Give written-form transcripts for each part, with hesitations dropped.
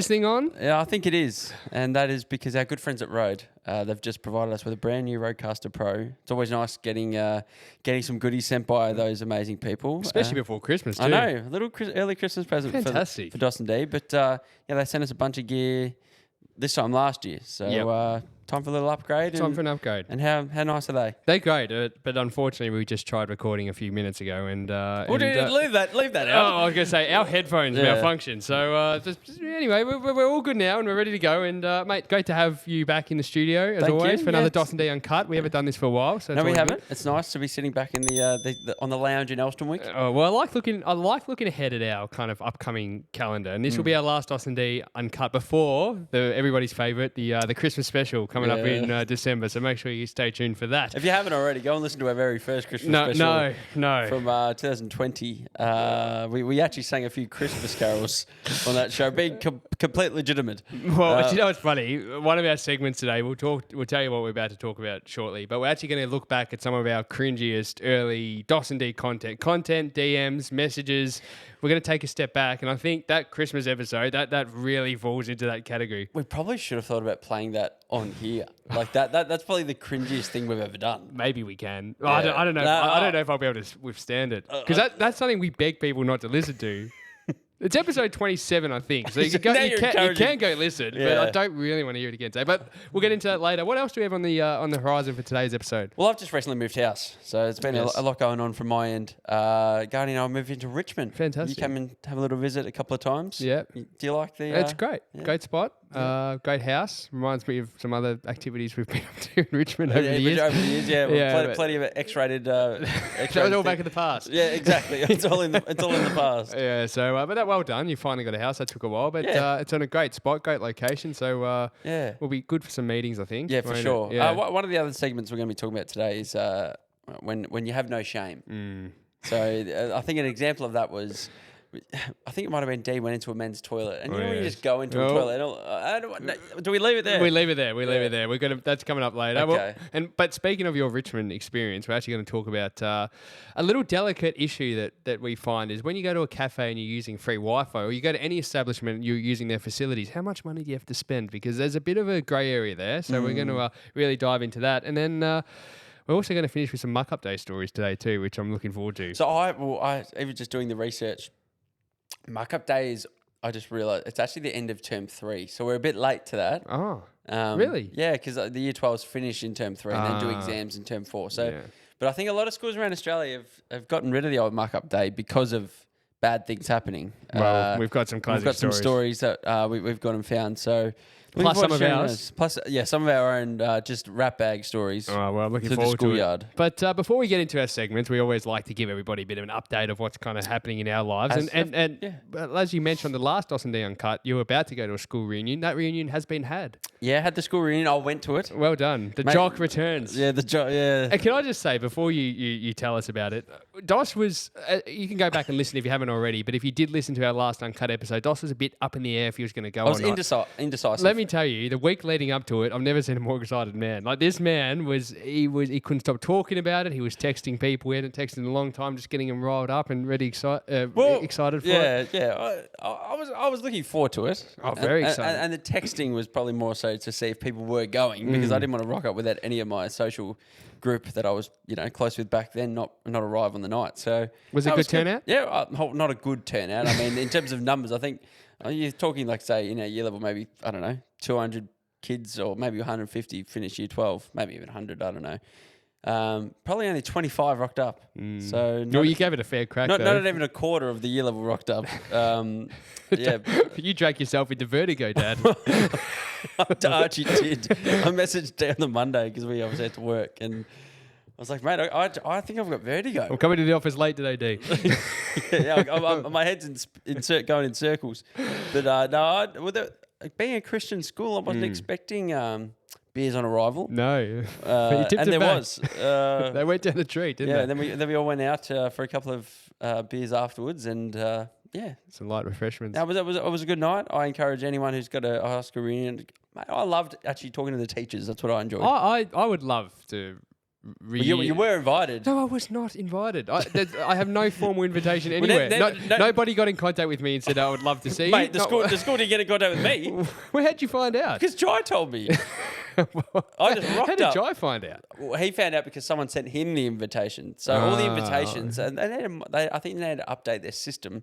this thing on? Yeah, I think it is. And that is because our good friends at Rode, they've just provided us with a brand new Rodecaster Pro. It's always nice getting some goodies sent by those amazing people. Especially before Christmas, too. I know. A little early Christmas present Fantastic. for dos&d. But they sent us a bunch of gear this time last year. So time for a little upgrade. Time for an upgrade. And how nice are they? They're great, but unfortunately we just tried recording a few minutes ago and... leave that out. Oh, I was going to say, our headphones malfunctioned. So anyway, we're all good now and we're ready to go. And mate, great to have you back in the studio as always for another dos&d Uncut. We haven't done this for a while. So no, we haven't. It's nice to be sitting back in on the lounge in Elstonwick. Well, I like looking ahead at our kind of upcoming calendar. And this will be our last dos&d Uncut before everybody's favourite, the Christmas special coming up in December, so make sure you stay tuned for that. If you haven't already, go and listen to our very first Christmas special. No. From 2020. We actually sang a few Christmas carols on that show, being complete legitimate. Well, you know what's funny? One of our segments today, we'll tell you what we're about to talk about shortly, but we're actually going to look back at some of our cringiest early dos&d content, DMs, messages. We're going to take a step back, and I think that Christmas episode, that really falls into that category. We probably should have thought about playing that on here. Like that's probably the cringiest thing we've ever done. Maybe we can. Yeah. I don't know. I don't know if I'll be able to withstand it. Because that's something we beg people not to listen to. It's episode 27, I think. So you can go listen, but I don't really want to hear it again today. But we'll get into that later. What else do we have on the horizon for today's episode? Well, I've just recently moved house, so it's been a lot going on from my end. Guardy and I moved into Richmond. Fantastic. You come and have a little visit a couple of times. Yeah. Do you like the... It's great. Yeah. Great spot. Great house. Reminds me of some other activities we've been up to in Richmond over the years. Over the years, plenty of X-rated... That was all back in the past. Yeah, exactly. It's all in the past. Yeah, so, but that well done. You finally got a house. That took a while, but it's on a great spot, great location. So, we'll be good for some meetings, I think. Yeah, for sure. Yeah. One of the other segments we're going to be talking about today is when you have no shame. So, I think an example of that was... I think it might have been D went into a men's toilet, and when you just go into a toilet, do we leave it there? We leave it there. We're gonna. That's coming up later. Okay. But speaking of your Richmond experience, we're actually going to talk about a little delicate issue that we find is when you go to a cafe and you're using free Wi-Fi, or you go to any establishment and you're using their facilities. How much money do you have to spend? Because there's a bit of a grey area there. So we're going to really dive into that, and then. We're also going to finish with some Muck Up Day stories today too, which I'm looking forward to. So I even just doing the research. Muck Up Day is, I just realised, it's actually the end of term 3. So we're a bit late to that. Oh, really? Yeah, because the year 12s finish in term 3 and then do exams in term 4. So, but I think a lot of schools around Australia have gotten rid of the old Muck Up Day because of bad things happening. Well, we've got some classic stories. We've got some stories that we've got and found. So... Plus some of ours. Plus, some of our own just rat bag stories. Oh, well, I'm looking to forward the schoolyard. To it. But before we get into our segments, we always like to give everybody a bit of an update of what's kind of happening in our lives. As you mentioned on the last dos&d Uncut, you were about to go to a school reunion. That reunion has been had. Yeah, had the school reunion. I went to it. Well done. The jock returns. Yeah, the jock, yeah. And can I just say, before you tell us about it, Dos was, you can go back and listen if you haven't already, but if you did listen to our last Uncut episode, Dos was a bit up in the air if he was going to go or not. I was indecisive. Let me tell you, the week leading up to it, I've never seen a more excited man. Like this man he couldn't stop talking about it. He was texting people. We hadn't texted in a long time, just getting him riled up and ready excited for it. Yeah. I was looking forward to it. Oh, very excited. And the texting was probably more so to see if people were going because I didn't want to rock up without any of my social group that I was, close with back then, not arrive on the night. So was it a good turnout? Yeah, not a good turnout. I mean, in terms of numbers, I think you're talking like say year level, maybe 200 kids or maybe 150 finish year 12, maybe even 100. I don't know. Probably only 25 rocked up. So you gave it a fair crack. Not even a quarter of the year level rocked up. You drank yourself into vertigo, Dad. Archie did. I messaged down the Monday because we obviously had to work, and I was like, mate, I think I've got vertigo. I'm coming to the office late today, D. My head's going in circles. But being a Christian school, I wasn't expecting beers on arrival. No, and there was. They went down the tree, didn't they? Yeah, and then we all went out for a couple of beers afterwards, and some light refreshments. It was a good night. I encourage anyone who's got a high school reunion. Mate, I loved actually talking to the teachers. That's what I enjoyed. I would love to You were invited. No, I was not invited. I have no formal invitation Well, anywhere. no- Nobody got in contact with me and said I would love to see Mate, you. the school didn't get in contact with me How'd you find out? because Jai told me. I just rocked How did up. Jai find out? Well, he found out because someone sent him the invitation. So all the invitations, and I think they had to update their system,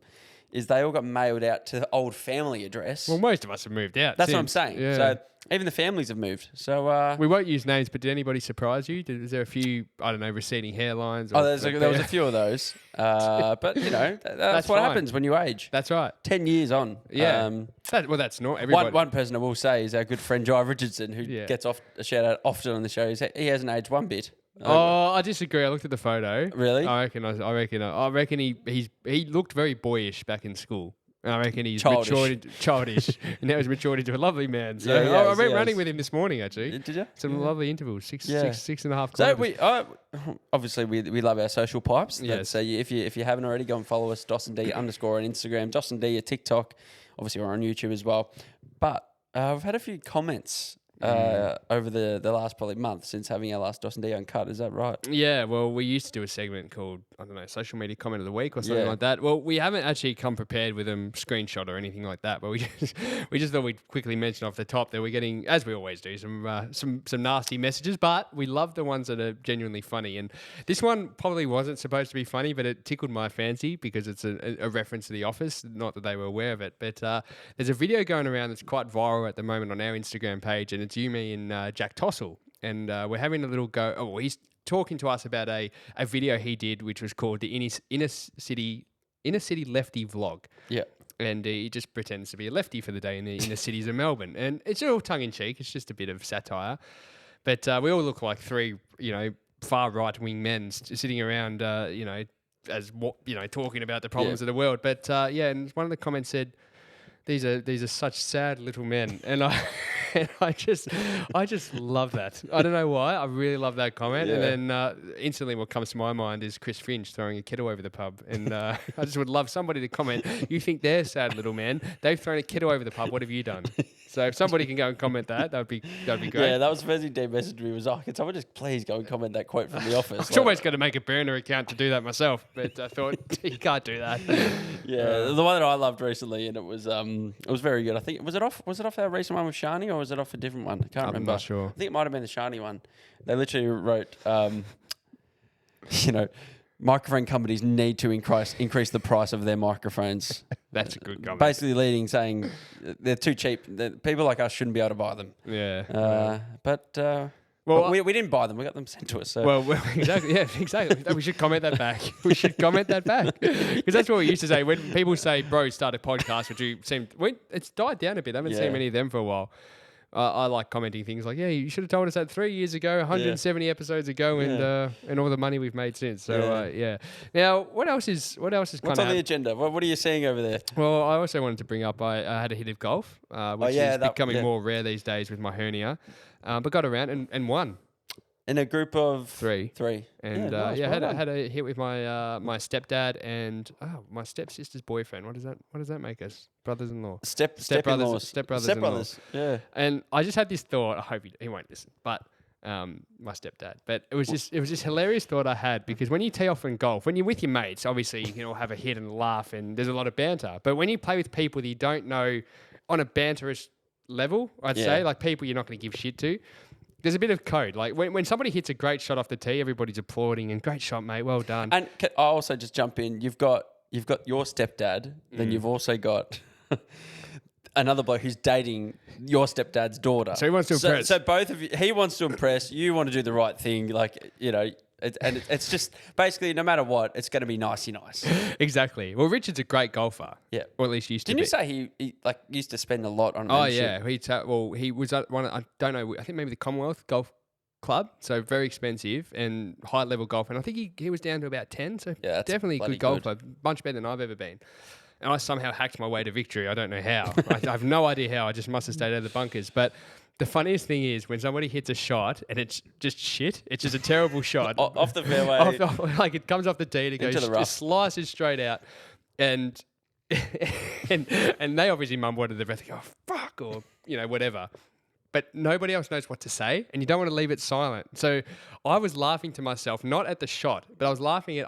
is they all got mailed out to the old family address. Well, most of us have moved out. That's what I'm since. saying. Yeah. So even the families have moved. So We won't use names, but did anybody surprise you? Was there a few, I don't know, receding hairlines? Or, there was a few of those. But you know, that's what fine. happens when you age. That's right. 10 years on. Yeah. That's not everybody. One person I will say is our good friend Jai Richardson, who gets a shout out often on the show. He hasn't aged one bit. Oh, I disagree. I looked at the photo. Really? I reckon he looked very boyish back in school. I reckon he's childish, and now he's matured into a lovely man. So I went running with him this morning. Actually, did you? Some lovely intervals, 6.5 kilometers. So obviously we love our social pipes. Yes. So if you haven't already, go and follow us dos&d_ on Instagram, dos&d at TikTok. Obviously we're on YouTube as well. But we've had a few comments over the last probably month since having our last dos&d Uncut. Is that right? Yeah, well, we used to do a segment called, I don't know, social media comment of the week or something like that. Well, we haven't actually come prepared with a screenshot or anything like that, but we just thought we'd quickly mention off the top that we're getting, as we always do, some nasty messages, but we love the ones that are genuinely funny. And this one probably wasn't supposed to be funny, but it tickled my fancy because it's a reference to The Office, not that they were aware of it. But there's a video going around that's quite viral at the moment on our Instagram page, and it's you, me, and Jack Tossell. And we're having a little go. Oh, he's talking to us about a video he did, which was called the Inner City Lefty Vlog. Yeah. And he just pretends to be a lefty for the day in the inner cities of Melbourne. And it's all tongue-in-cheek. It's just a bit of satire. But we all look like three, far right-wing men sitting around, talking about the problems of the world. But, and one of the comments said, these are such sad little men. And I just love that. I don't know why. I really love that comment. Yeah. And then instantly what comes to my mind is Chris Finch throwing a kettle over the pub. And I just would love somebody to comment, you think they're sad little men. They've thrown a kettle over the pub. What have you done? So if somebody can go and comment that'd be great. Yeah, that was the first thing Dave messaged me was, can someone just please go and comment that quote from The Office? I was almost going to make a burner account to do that myself, but I thought, you can't do that. Yeah, the one that I loved recently, and it was very good. I think was it off our recent one with Shani, or was it off a different one? I can't remember. I'm not sure. I think it might have been the Shani one. They literally wrote, microphone companies need to increase the price of their microphones. That's a good comment. Basically saying they're too cheap. People like us shouldn't be able to buy them. Yeah. But we didn't buy them. We got them sent to us. So. Well, exactly. Yeah, exactly. We should comment that back. Because that's what we used to say. When people say, bro, start a podcast, it's died down a bit. I haven't seen many of them for a while. I like commenting things like, you should have told us that 3 years ago, 170 episodes ago, and all the money we've made since. So Now, what else is What's on the agenda? What are you seeing over there? Well, I also wanted to bring up I had a hit of golf, which is becoming more rare these days with my hernia, but got around and won. In a group of three. And nice. Had a hit with my my stepdad and my stepsister's boyfriend. What does that make us? Brothers-in-law. Stepbrothers. Yeah. And I just had this thought. I hope he won't listen, but my stepdad. But it was just hilarious thought I had, because when you tee off in golf, when you're with your mates, obviously you can all have a hit and laugh, and there's a lot of banter. But when you play with people that you don't know on a banterish level, I'd say, like people you're not going to give shit to, there's a bit of code. Like when somebody hits a great shot off the tee, everybody's applauding and great shot, mate, well done. And I'll also just jump in. You've got your stepdad, then you've also got another bloke who's dating your stepdad's daughter. So he wants to impress. So both of you, he wants to impress. You want to do the right thing, it's just basically no matter what, it's going to be nicey nice. Exactly. Well, Richard's a great golfer. Yeah, or at least used to. Didn't you say he used to spend a lot on? Oh yeah, he was at one. I don't know. I think maybe the Commonwealth Golf Club. So very expensive and high level golf. And I think he was down to about 10. So definitely a good golfer, much better than I've ever been. And I somehow hacked my way to victory. I don't know how. I have no idea how. I just must have stayed out of the bunkers. But the funniest thing is when somebody hits a shot and it's just shit. It's just a terrible shot. Off the fairway. Like it comes off the tee and it goes, just slices straight out. And they obviously mumble under their breath, go, fuck, or, whatever. but nobody else knows what to say, and you don't want to leave it silent. So I was laughing to myself, not at the shot, but I was laughing at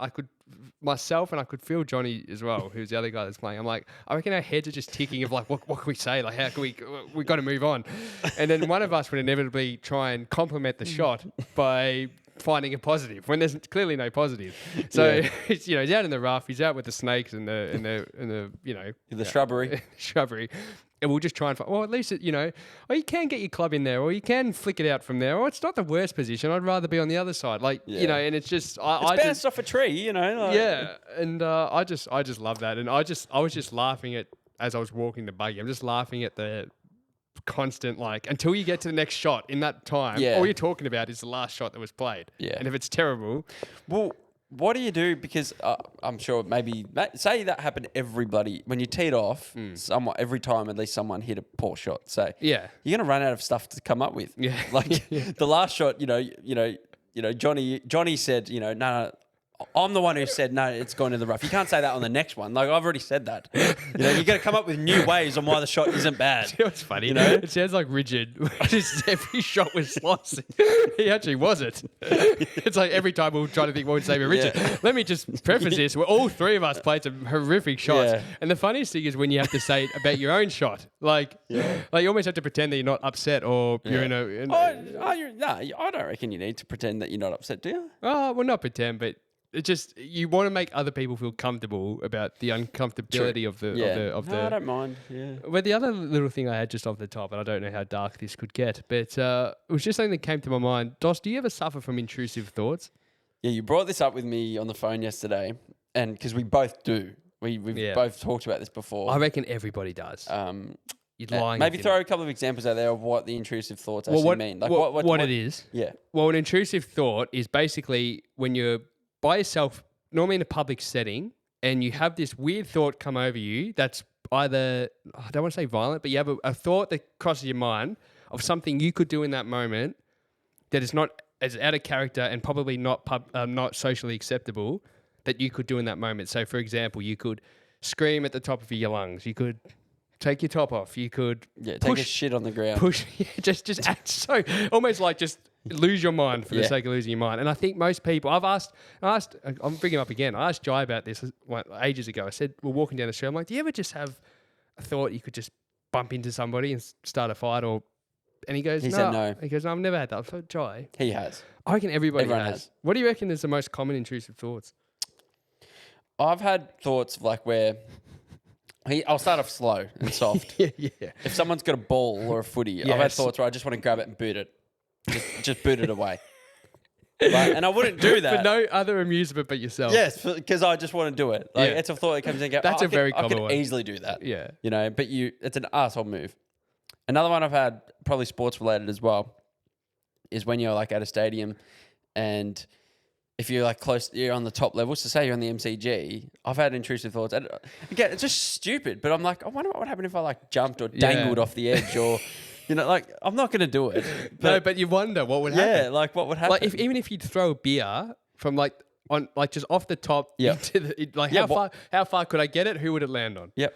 myself, and I could feel Johnny as well, who's the other guy that's playing. I'm like, I reckon our heads are just ticking of like, what can we say? Like, how can we got to move on? And then one of us would inevitably try and compliment the shot by finding a positive when there's clearly no positive. So he's out in the rough, he's out with the snakes and the shrubbery. shrubbery. And we'll just try and find, well, at least, you can get your club in there, or you can flick it out from there, or it's not the worst position. I'd rather be on the other side. Like, and it's just... It's bounced off a tree, Like. Yeah, and I just love that. And I was just laughing at, as I was walking the buggy, I'm just laughing at the constant, like, until you get to the next shot in that time, all you're talking about is the last shot that was played. Yeah. And if it's terrible... Well... What do you do? Because I'm sure maybe say that happened to everybody when you teed off. Every time at least someone hit a poor shot. So you're gonna run out of stuff to come up with. Yeah, like the last shot. Johnny said, no. I'm the one who said, no, it's gone in the rough. You can't say that on the next one. Like, I've already said that. You got to come up with new ways on why the shot isn't bad. You know what's funny? It sounds like rigid. Just every shot was slossy. He actually wasn't. It's like every time we'll try to think what would say with Richard. Yeah. Let me just preface this. All three of us played some horrific shots. Yeah. And the funniest thing is when you have to say it about your own shot. Like you almost have to pretend that you're not upset or you're in a... I don't reckon you need to pretend that you're not upset, do you? Oh, well, not pretend, but... It's just you want to make other people feel comfortable about the uncomfortability of the. No, I don't mind. Yeah. But the other little thing I had just off the top, and I don't know how dark this could get, but it was just something that came to my mind. Dos, do you ever suffer from intrusive thoughts? Yeah, you brought this up with me on the phone yesterday, and because we both do, we've both talked about this before. I reckon everybody does. You're lying. Maybe throw a couple of examples out there of what the intrusive thoughts actually mean. Like what it is. Yeah. Well, an intrusive thought is basically when you're by yourself, normally in a public setting, and you have this weird thought come over you that's either, I don't want to say violent, but you have a thought that crosses your mind of something you could do in that moment that is not as out of character and probably not socially acceptable that you could do in that moment. So, for example, you could scream at the top of your lungs. You could take your top off. You could take a shit on the ground. Just act so almost like just lose your mind for the sake of losing your mind. And I think most people, I'm bringing up again. I asked Jai about this ages ago. I said, we're walking down the street. I'm like, do you ever just have a thought you could just bump into somebody and start a fight? And he goes, he said no. He goes, no, I've never had that. I thought, Jai. He has. I reckon everyone has. What do you reckon is the most common intrusive thoughts? I've had thoughts of like where... I'll start off slow and soft. Yeah. If someone's got a ball or a footy, I've had thoughts where I just want to grab it and boot it. Just boot it away. And I wouldn't do that. For no other amusement but yourself. Yes, because I just want to do it. Like it's a thought that comes in and goes, that's a very common one. I could easily do that. Yeah. But it's an arsehole move. Another one I've had, probably sports related as well, is when you're like at a stadium and if you're like close, you're on the top level. So say you're on the MCG, I've had intrusive thoughts. And again, it's just stupid, but I'm like, I wonder what would happen if I like jumped or dangled off the edge or, like I'm not going to do it. But you wonder what would happen. Yeah, like what would happen. Like even if you'd throw a beer from just off the top into the, how far could I get it? Who would it land on? Yep.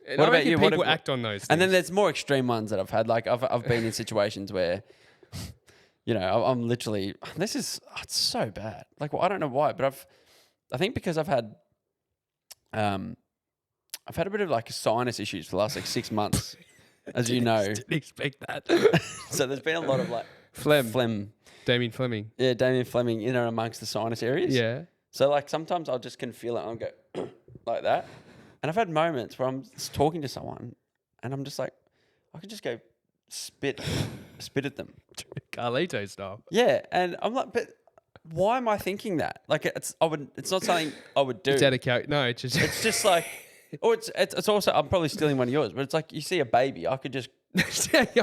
And what about you? People act on those things. And then there's more extreme ones that I've had. Like I've been in situations where, I'm literally, it's so bad. Like, well, I don't know why, but I think because I've had a bit of like sinus issues for the last like 6 months, as you know. Didn't expect that. So there's been a lot of like phlegm. Damien Fleming. Yeah, Damien Fleming in and amongst the sinus areas. Yeah. So like sometimes I'll just can feel it and I'll go like that. And I've had moments where I'm just talking to someone and I'm just like, I could just go spit at them. Carlito style. Yeah. And I'm like, but why am I thinking that? Like it's not something I would do. It's out of character. No, it's just like, or it's also, I'm probably stealing one of yours, but it's like you see a baby, I could just.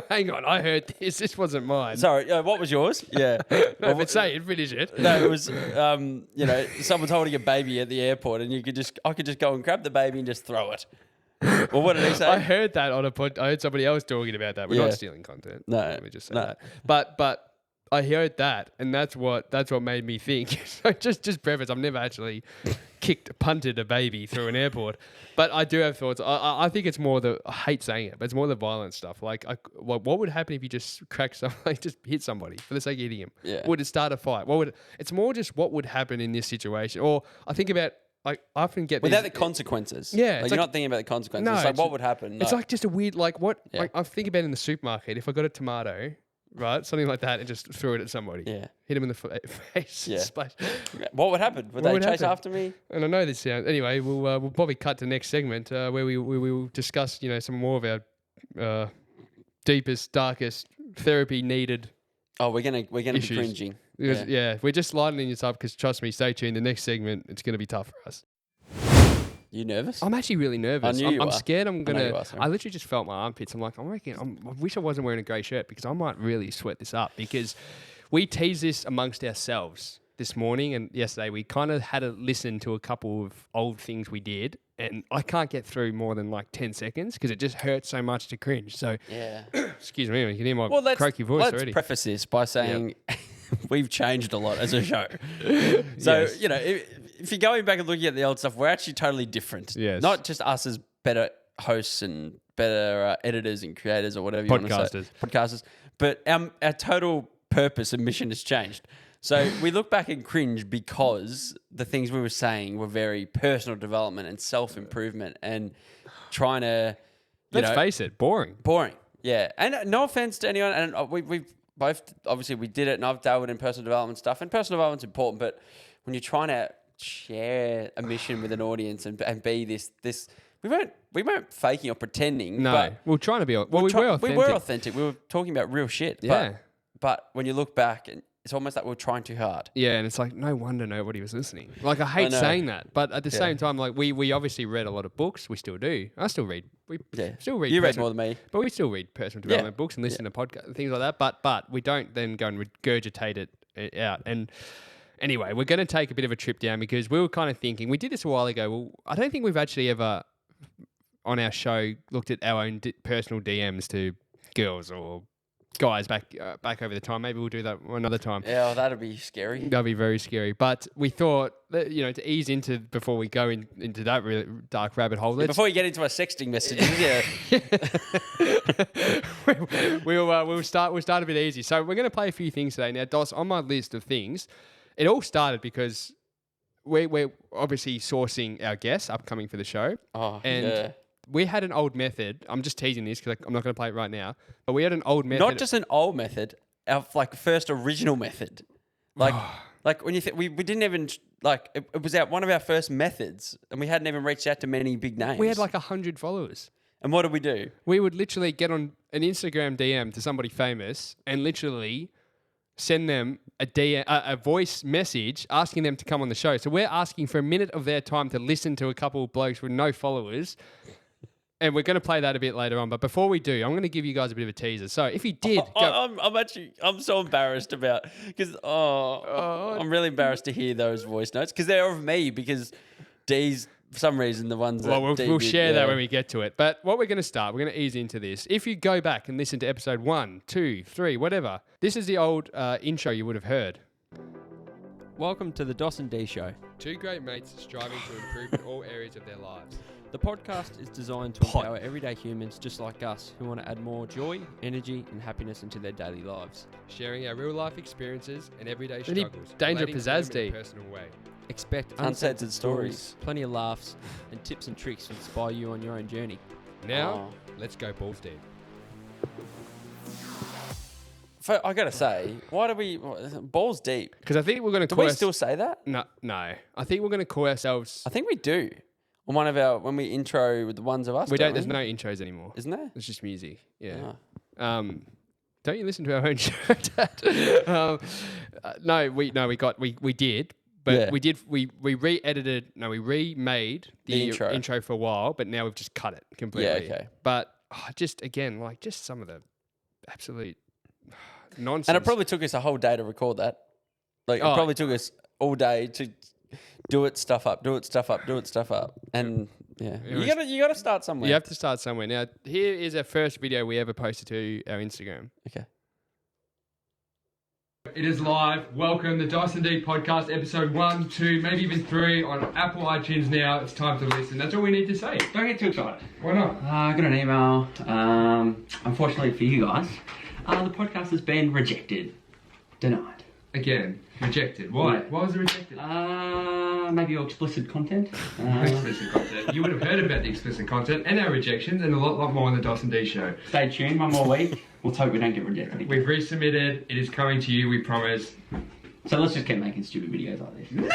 Hang on, I heard this. This wasn't mine. Sorry, what was yours? Yeah. No, but say it, finish it. No, it was, someone's holding a baby at the airport and I could just go and grab the baby and just throw it. Well, what did he say? I heard that on a pod. I heard somebody else talking about that. We're not stealing content. No. Let me just say that. But I heard that, and that's what made me think. So just preface, I've never actually punted a baby through an airport. But I do have thoughts. I think it's more I hate saying it, but it's more the violent stuff. Like, what would happen if you just crack somebody, just hit somebody for the sake of hitting him? Yeah. Would it start a fight? It's more just what would happen in this situation. Or I think about, like, I often get without the consequences. Yeah, like you're not thinking about the consequences. No, it's like it's- what would happen. It's No. like just a weird, like what, Yeah. like I think about in the supermarket, if I got a tomato, right, something like that, and just threw it at somebody. Yeah. Hit him in the face. Yeah. Splash. What would happen? Would What they would chase happen? after me? And I know this sounds. Anyway, we'll probably cut to next segment where we will discuss, some more of our deepest, darkest therapy needed. Oh, we're gonna be Issues. cringing. Because, yeah, we're just lightening this up because trust me, stay tuned. The next segment, it's going to be tough for us. You nervous? I'm actually really nervous. I knew you I'm are. scared I'm I know gonna. you are, sorry. I literally just felt my armpits. I'm like, I wish I wasn't wearing a grey shirt because I might really sweat this up because we teased this amongst ourselves this morning and yesterday. We kind of had to listen to a couple of old things we did, and I can't get through more than like 10 seconds because it just hurts so much to cringe. So, Yeah. excuse me, you can hear my Well, croaky voice let's already. preface this by saying we've changed a lot as a show. So, Yes. if you're going back and looking at the old stuff, we're actually totally different. Yes. Not just us as better hosts and better editors and creators or whatever you want to say. Podcasters. But our total purpose and mission has changed. So we look back and cringe because the things we were saying were very personal development and self-improvement and trying to, Let's face it, boring. boring. Yeah. And no offense to anyone. And we've both, obviously we did it and I've dabbled in personal development stuff and personal development's important. But when you're trying to share a mission with an audience and be this, we weren't faking or pretending. No, but we're trying to be. Well, we were authentic. We were authentic. We were talking about real shit. Yeah. But when you look back, and it's almost like we were trying too hard. Yeah, and it's like, no wonder nobody was listening. Like, I hate know. saying that. But at the Yeah. same time, like, we obviously read a lot of books. We still do. I still read. We still read. You read more than me. But we still read personal development books and listen to podcasts and things like that. But we don't then go and regurgitate it out. And anyway, we're going to take a bit of a trip down because we were kind of thinking, we did this a while ago. Well, I don't think we've actually ever on our show looked at our own personal DMs to girls or guys back over the time. Maybe we'll do that another time. Yeah, well, that'd be scary. That'd be very scary. But we thought that, to ease into before we go into that really dark rabbit hole. Before you get into our sexting messages, We'll start a bit easy. So we're going to play a few things today. Now, Dos, on my list of things, it all started because we're obviously sourcing our guests upcoming for the show. Oh, and yeah. we had an old method. I'm just teasing this because I'm not going to play it right now. But we had an old method. Not just an old method, our first original method. Like when you we didn't even it was one of our first methods, and we hadn't even reached out to many big names. We had like 100 followers. And what did we do? We would literally get on an Instagram DM to somebody famous and literally send them a voice message asking them to come on the show. So we're asking for a minute of their time to listen to a couple of blokes with no followers. And we're going to play that a bit later on. But before we do, I'm going to give you guys a bit of a teaser. So if you did... I'm so embarrassed about... Because, I'm really embarrassed to hear those voice notes. Because they're of me. Because D's, for some reason, the ones that... Well, we'll share that when we get to it. But what we're going to ease into this. If you go back and listen to episode 1, 2, 3, whatever, this is the old intro you would have heard. Welcome to the dos&d show. Two great mates striving to improve in all areas of their lives. The podcast is designed to empower everyday humans just like us who want to add more joy, energy, and happiness into their daily lives. Sharing our real life experiences and everyday Any struggles. danger relating to pizzazz, them in a D? personal way. Expect Uncensored stories. plenty of laughs, and tips and tricks to inspire you on your own journey. Now, let's go balls deep. I got to say, why do we... Balls deep. Because I think we're going to Do call we still say that? No. I think we're going to call ourselves... I think we do. On one of our... When we intro with the ones of us. We don't... There's no intros anymore. Isn't there? It's just music. Yeah. Oh. Don't you listen to our own show, Dad? We did. But Yeah. we re-edited, we remade The intro for a while, but now we've just cut it completely. Yeah, okay. But just some of the absolute nonsense. And it probably took us a whole day to record that. It probably took us all day to do it stuff up. And yeah, you gotta start somewhere. You have to start somewhere. Now, here is our first video we ever posted to our Instagram. Okay. It is live. Welcome, the dos&d podcast, episode 1, 2, maybe even 3 on Apple iTunes now. It's time to listen. That's all we need to say. Don't get too excited. Why not? I got an email. Unfortunately for you guys, the podcast has been rejected. Denied. Again, rejected. Why? Why was it rejected? Maybe your explicit content. Explicit content. You would have heard about the explicit content and our rejections and a lot more on the dos&d show. Stay tuned, one more week. Let's hope we don't get rejected again. We've resubmitted. It is coming to you, we promise. So let's just keep making stupid videos like this.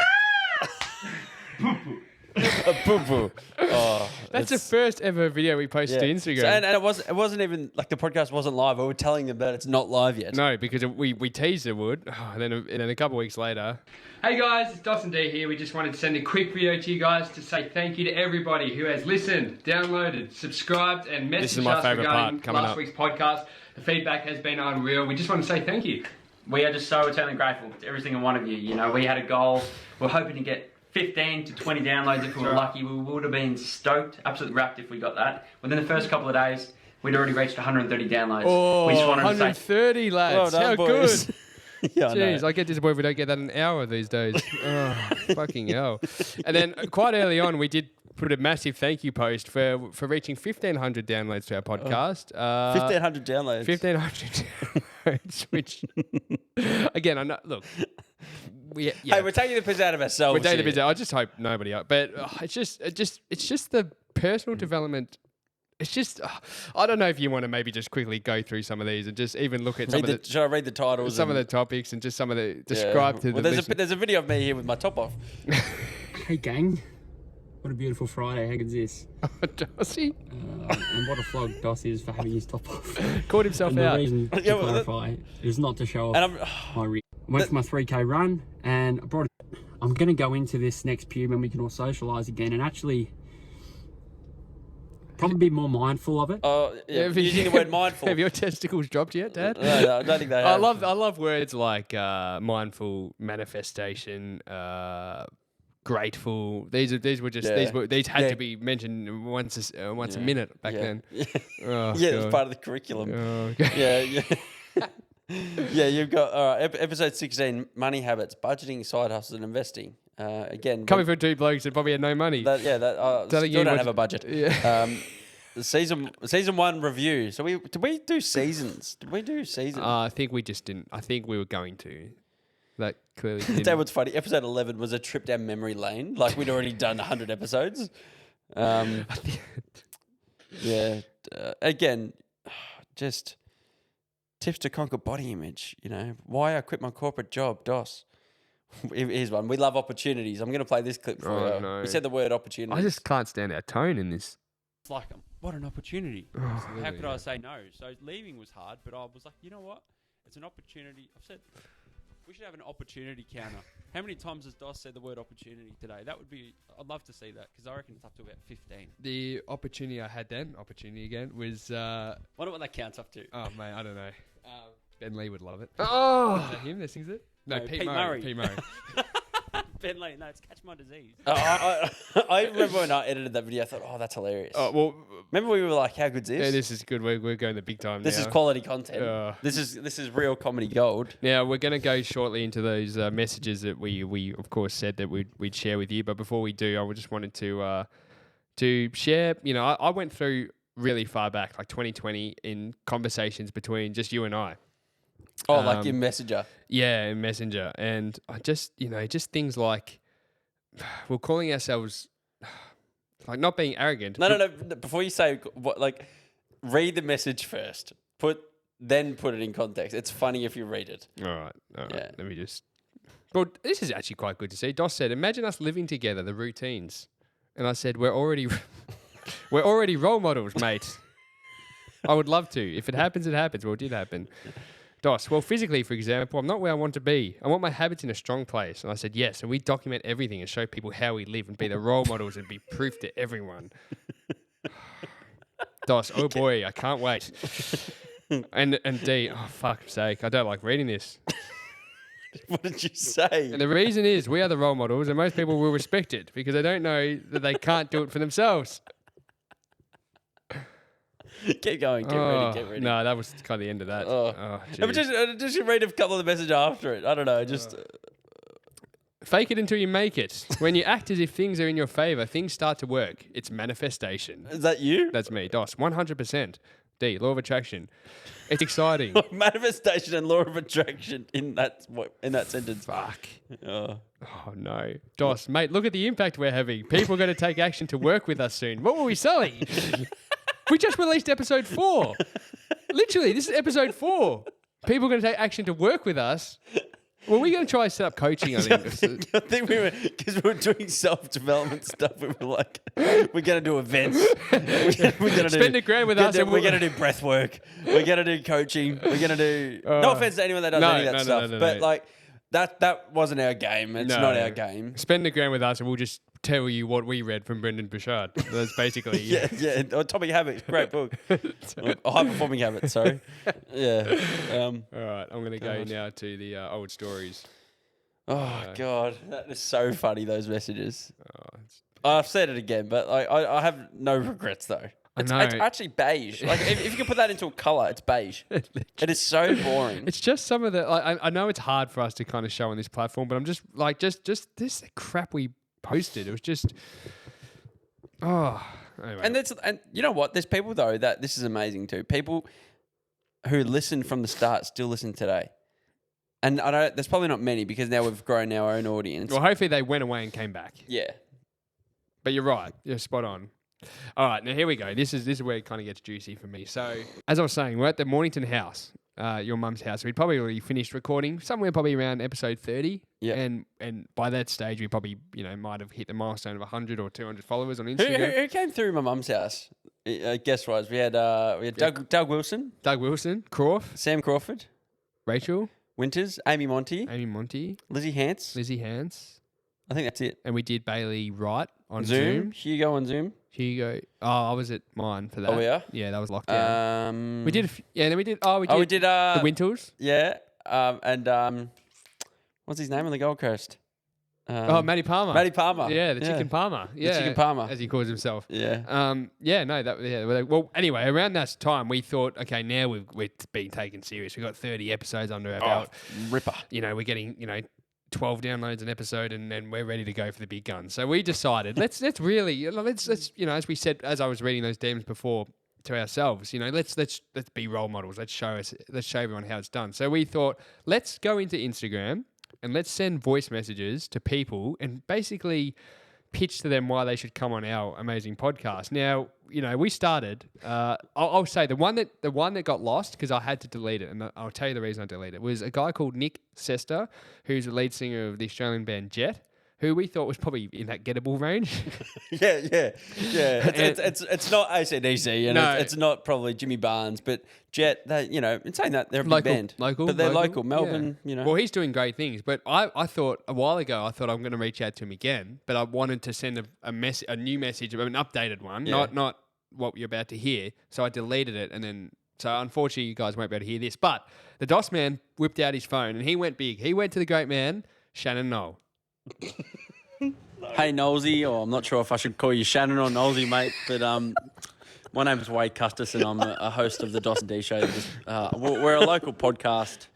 Poo-poo. Oh, That's the first ever video we posted to Instagram. So, and it wasn't even like the podcast wasn't live. We were telling them that it's not live yet. No, because we teased it would, and then a couple of weeks later. Hey guys, it's dos&d here. We just wanted to send a quick video to you guys to say thank you to everybody who has listened, downloaded, subscribed, and messaged us regarding last week's podcast. The feedback has been unreal. We just want to say thank you. We are just so eternally grateful to every single one of you. You know, we had a goal. We're hoping to get 15 to 20 downloads if we were lucky. We would have been stoked, absolutely wrapped if we got that. Within the first couple of days, we'd already reached 130 downloads. Oh, we just wanted 130 to say, lads. Well done, How boys. good. Yeah, Jeez, I get disappointed if we don't get that in an hour these days. Oh, fucking hell. And then quite early on, we did put a massive thank you post for reaching 1,500 downloads to our podcast. 1,500 downloads. 1,500 downloads, which, again, I know, look. Hey, we're taking the piss out of ourselves. We're taking the here. piss out. I just hope nobody up. But it's just the personal development. It's just, I don't know if you want to maybe just quickly go through some of these and just even look at Should I read the titles? some of the topics and just some of the describe to the listeners. There's a video of me here with my top off. Hey gang, what a beautiful Friday. How good's this? Dossie And what a flog Doss is for having his top off. caught himself And the out. reason, to Yeah, well, clarify, is not to show And off my I went for my 3K run and I'm going to go into this next period when we can all socialise again and actually probably be more mindful of it. Using the word mindful. Have your testicles dropped yet, Dad? No, I don't think they have. I love words like mindful, manifestation, grateful. These had to be mentioned once a minute back then. Oh, yeah, it's God. part of the curriculum. Oh, okay. Yeah. Yeah, you've got episode 16, money habits, budgeting, side hustles, and investing. Again, Coming from two blokes that probably had no money. still Telling you don't what- have a budget. Yeah. The season 1 review. So did we do seasons? Did we do seasons? I think we just didn't. I think we were going to. That clearly didn't. That was funny. Episode 11 was a trip down memory lane. Like we'd already done 100 episodes. Yeah. Again, just tips to conquer body image. You know, why I quit my corporate job, DOS. Here's one. We love opportunities. I'm going to play this clip for you. No. We said the word opportunity. I just can't stand our tone in this. It's like, what an opportunity. How could I say no? So leaving was hard, but I was like, you know what? It's an opportunity. I've said we should have an opportunity counter. How many times has Dos said the word opportunity today? That would be, I'd love to see that because I reckon it's up to about 15. The opportunity I had then, opportunity again, was. Wonder what that counts up to. Oh, mate, I don't know. Ben Lee would love it. Oh! Is that him that sings it? No, No, Pete Pete Murray. Murray. Pete Murray. Ben Lee, no, it's Catch My Disease. I remember when I edited that video, I thought, oh, that's hilarious. Oh, well, Remember we were like, how good's this? yeah, this is good. We're going the big time This now. is quality content. Uh. This is real comedy gold. Now, we're going to go shortly into those messages that we of course, said that we'd share with you. But before we do, I just wanted to share, you know, I went through really far back, like 2020, in conversations between just you and I. Oh, like your messenger. Yeah, in Messenger. And I just, just things like we're calling ourselves, like not being arrogant. No. Before you say what, like, read the message first. Then put it in context. It's funny if you read it. All right. Yeah. Let me just. Well, this is actually quite good to see. Dos said, "Imagine us living together, the routines." And I said, "We're already role models, mate. I would love to. If it happens, it happens. Well, it did happen." Dos, well, physically, for example, I'm not where I want to be. I want my habits in a strong place. And I said, yes. And we document everything and show people how we live and be the role models and be proof to everyone. Dos, oh boy, I can't wait. And D, oh, fuck's sake, I don't like reading this. What did you say? And the reason is we are the role models and most people will respect it because they don't know that they can't do it for themselves. Keep going. Get ready. No, that was kind of the end of that. Oh. Oh, No, but jeez. just read a couple of the messages after it. I don't know. Just Fake it until you make it. When you act as if things are in your favor, things start to work. It's manifestation. is that you? That's me, DOS. 100%. D, law of attraction. It's exciting. Manifestation and law of attraction in that sentence. Fuck. Oh. Oh, no. DOS, mate, look at the impact we're having. People are going to take action to work with us soon. What were we selling? We just released episode 4. Literally, this is episode 4. People are going to take action to work with us. Well, we're going to try to set up coaching, I think. I think because we were doing self-development stuff, we were like, we're going to do events. We're going to Spend $1,000 with us. We're going to do breath work. We're going to do coaching. We're going to do, no offense to anyone that does any of that stuff, but like that wasn't our game. It's not our game. Spend $1,000 with us and we'll just tell you what we read from Brendan Bouchard. That's basically yeah. Atomic Habits, great book. High Performing Habits, sorry. Yeah. All right, I'm going to go now to the old stories. Oh, God. That is so funny, those messages. I've said it again, but I have no regrets, though. It's actually beige. Like, if you can put that into a colour, it's beige. It is so boring. It's just some of the... I know it's hard for us to kind of show on this platform, but I'm just like, just this crap we posted. It was just... Oh, anyway. And you know what? There's people, though, that this is amazing, too. People who listened from the start still listen today. And I don't... There's probably not many because now we've grown our own audience. Well, hopefully they went away and came back. Yeah. But you're right. You're spot on. All right, now here we go. This is where it kind of gets juicy for me. So, as I was saying, we're at the Mornington house, your mum's house. We'd probably already finished recording somewhere probably around episode 30. Yeah. And by that stage, we probably, might have hit the milestone of 100 or 200 followers on Instagram. Who came through my mum's house? Guest-wise, we had Doug Wilson. Doug Wilson, Croft. Sam Crawford. Rachel. Winters. Amy Monty. Lizzie Hance. I think that's it. And we did Bailey Wright on Zoom. Hugo on Zoom. Hugo. Oh, I was at mine for that. Oh, yeah? Yeah, that was lockdown. We did. Then we did. We did the Winters. Yeah. And what's his name on the Gold Coast? Matty Palmer. Yeah, the Chicken Palmer. Yeah, the Chicken Palmer, as he calls himself. Yeah. Well, anyway, around that time, we thought, okay, now we're being taken serious. We've got 30 episodes under our belt. Ripper. We're getting 12 downloads an episode, and then we're ready to go for the big guns. So we decided let's really as we said, as I was reading those DMs before to ourselves, let's be role models. Let's show everyone how it's done. So we thought, let's go into Instagram and let's send voice messages to people and basically pitch to them why they should come on our amazing podcast. Now, we started. I'll say the one that got lost because I had to delete it, and I'll tell you the reason I deleted it was a guy called Nick Sester, who's the lead singer of the Australian band Jet, who we thought was probably in that gettable range. yeah. It's not AC/DC, and it's not probably Jimmy Barnes, but Jet. In saying that, they're a big band, but they're local. Melbourne. Yeah. Well, he's doing great things, but I thought a while ago I'm going to reach out to him again, but I wanted to send a new message, an updated one, not what you're about to hear. So I deleted it, and then. So unfortunately, you guys won't be able to hear this, but the DOS man whipped out his phone and he went big. He went to the great man, Shannon Knoll. Hey Nolsey, or I'm not sure if I should call you Shannon or Nolsey, mate, but my name is Wade Custis and I'm a host of the dos&d show. We're a local podcast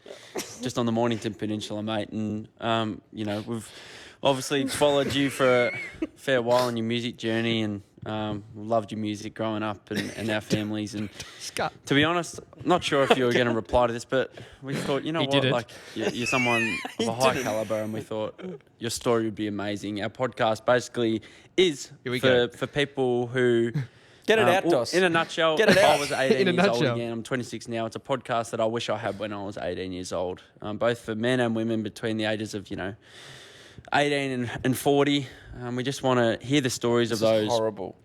just on the Mornington Peninsula, mate, and we've obviously followed you for a fair while on your music journey, and loved your music growing up and our families. And to be honest, not sure if you were going to reply to this, but we thought, like you're someone of a high caliber, and we thought your story would be amazing. Our podcast basically is for people who get it out, Dos. In a nutshell, get it out. I was 18 years old again. I'm 26 now. It's a podcast that I wish I had when I was 18 years old, both for men and women between the ages of 18 and 40. We just want to hear the stories of those. Horrible.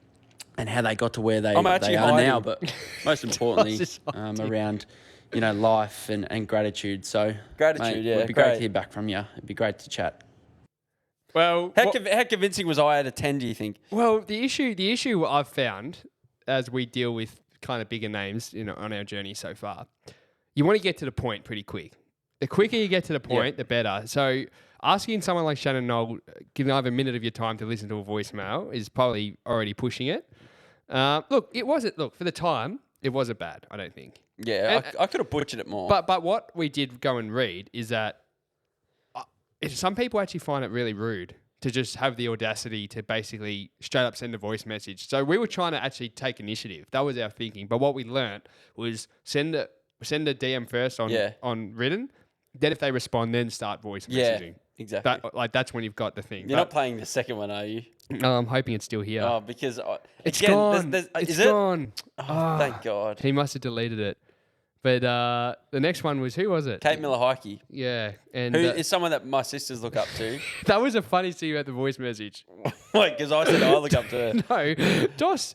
And how they got to where they are now, but most importantly, around life and gratitude. So gratitude, mate, it'd be great to hear back from you. It'd be great to chat. Well, how convincing was I out of 10? Do you think? Well, the issue I've found as we deal with kind of bigger names, on our journey so far, you want to get to the point pretty quick. The quicker you get to the point, the better. So asking someone like Shannon Knoll, giving over a minute of your time to listen to a voicemail is probably already pushing it. For the time, It wasn't bad, I don't think. Yeah, I could have butchered it more. But what we did go and read is that some people actually find it really rude to just have the audacity to basically straight up send a voice message. So we were trying to actually take initiative. That was our thinking. But what we learnt was send a DM first on written. Then if they respond, then start voice messaging. Exactly. That's when you've got the thing. You're not playing the second one, are you? No, I'm hoping it's still here. Oh, because It's again, gone. is It's gone. Oh, thank God. He must have deleted it. But the next one was, who was it? Kate Miller-Heike, Yeah. And who is someone that my sisters look up to. that was a funny thing about the voice message. Wait, because I said I look up to her. No. Dos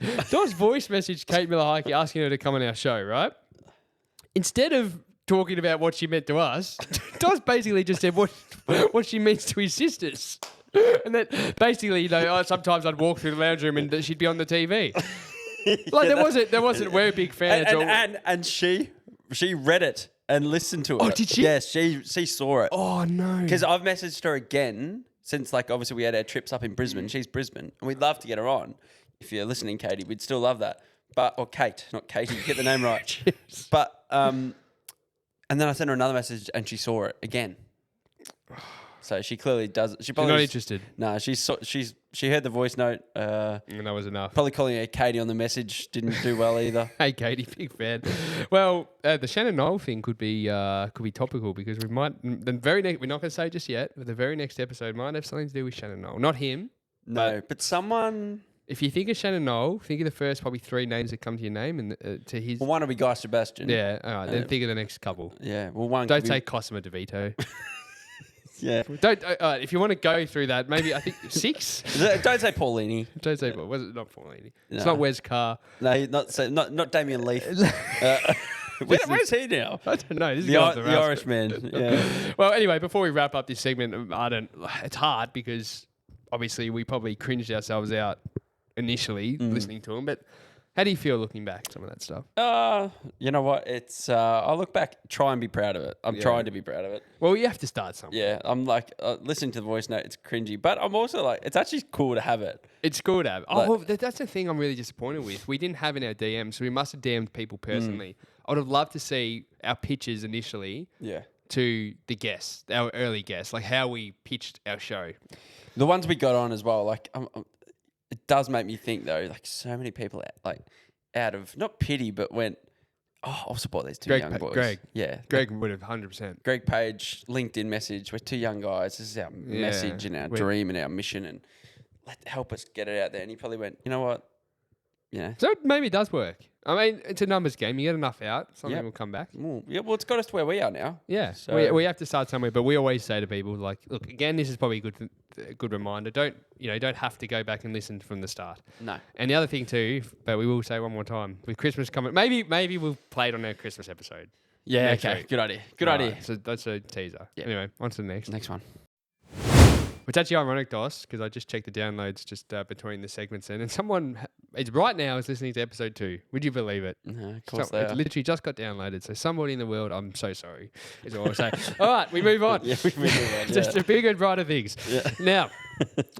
voice messaged Kate Miller-Heike asking her to come on our show, right? Instead of talking about what she meant to us, Dos basically just said what she means to his sisters. And then basically, sometimes I'd walk through the lounge room and she'd be on the TV. Like there wasn't we're big fans. And she read it and listened to it. Oh, did she? Yes, she saw it. Oh no. Because I've messaged her again since, like, obviously we had our trips up in Brisbane. She's Brisbane, and we'd love to get her on. If you're listening, Katie, we'd still love that. Or Kate, not Katie. Get the name right. Yes. But and then I sent her another message, and she saw it again. So she clearly does. She's not interested. No, she heard the voice note. And that was enough. Probably calling her Katie on the message didn't do well either. Hey, Katie, big fan. Well, the Shannon Knoll thing could be topical because we might we're not going to say just yet, but the very next episode might have something to do with Shannon Knoll. Not him. No, but someone. If you think of Shannon Knoll, think of the first probably 3 names that come to your name and to his. Well, one will be Guy Sebastian. Yeah, all right. Then think of the next couple. Yeah, well, one. Don't say Cosima DeVito. Yeah. Don't. If you want to go through that, maybe I think 6. Don't say Paulini. Don't say was it not Paulini? No. It's not Wes Carr. No, not Damien Leith. Where's he now? I don't know. This is The Irishman. Yeah. Well, anyway, before we wrap up this segment, it's hard because obviously we probably cringed ourselves out initially listening to him. But how do you feel looking back at some of that stuff? You know what? It's I look back, try and be proud of it. I'm trying to be proud of it. Well, you have to start somewhere. Yeah, I'm like listening to the voice note. It's cringy, but I'm also like, it's actually cool to have it. It's cool to have. Like, well, that's the thing I'm really disappointed with. We didn't have in our DMs, so we must have DM'd people personally. I would have loved to see our pitches initially to the guests, our early guests, like how we pitched our show. The ones we got on as well, like it does make me think though, like so many people out of not pity, but went, I'll support these two young boys. Greg would have 100%. Greg Page, LinkedIn message, we're 2 young guys. This is our message and our dream and our mission, and help us get it out there. And he probably went, you know what? Yeah. So maybe it does work. I mean, it's a numbers game. You get enough out, something will come back. Well, it's got us to where we are now. Yeah. So we have to start somewhere, but we always say to people, like, look, again, this is probably a good reminder. Don't have to go back and listen from the start. No. And the other thing too, but we will say one more time, with Christmas coming, maybe we'll play it on our Christmas episode. Yeah. Next Okay. week. Good idea. Good idea. So that's a teaser. Yeah. Anyway, on to the next. Next one. It's actually ironic, Dos, because I just checked the downloads just between the segments and someone right now is listening to episode 2. Would you believe it? No, of course they It are. literally just got downloaded. So somebody in the world, I'm so sorry, is all I'll say. All right, we move on. Yeah, we move on. Just the bigger and brighter things. Yeah. Now,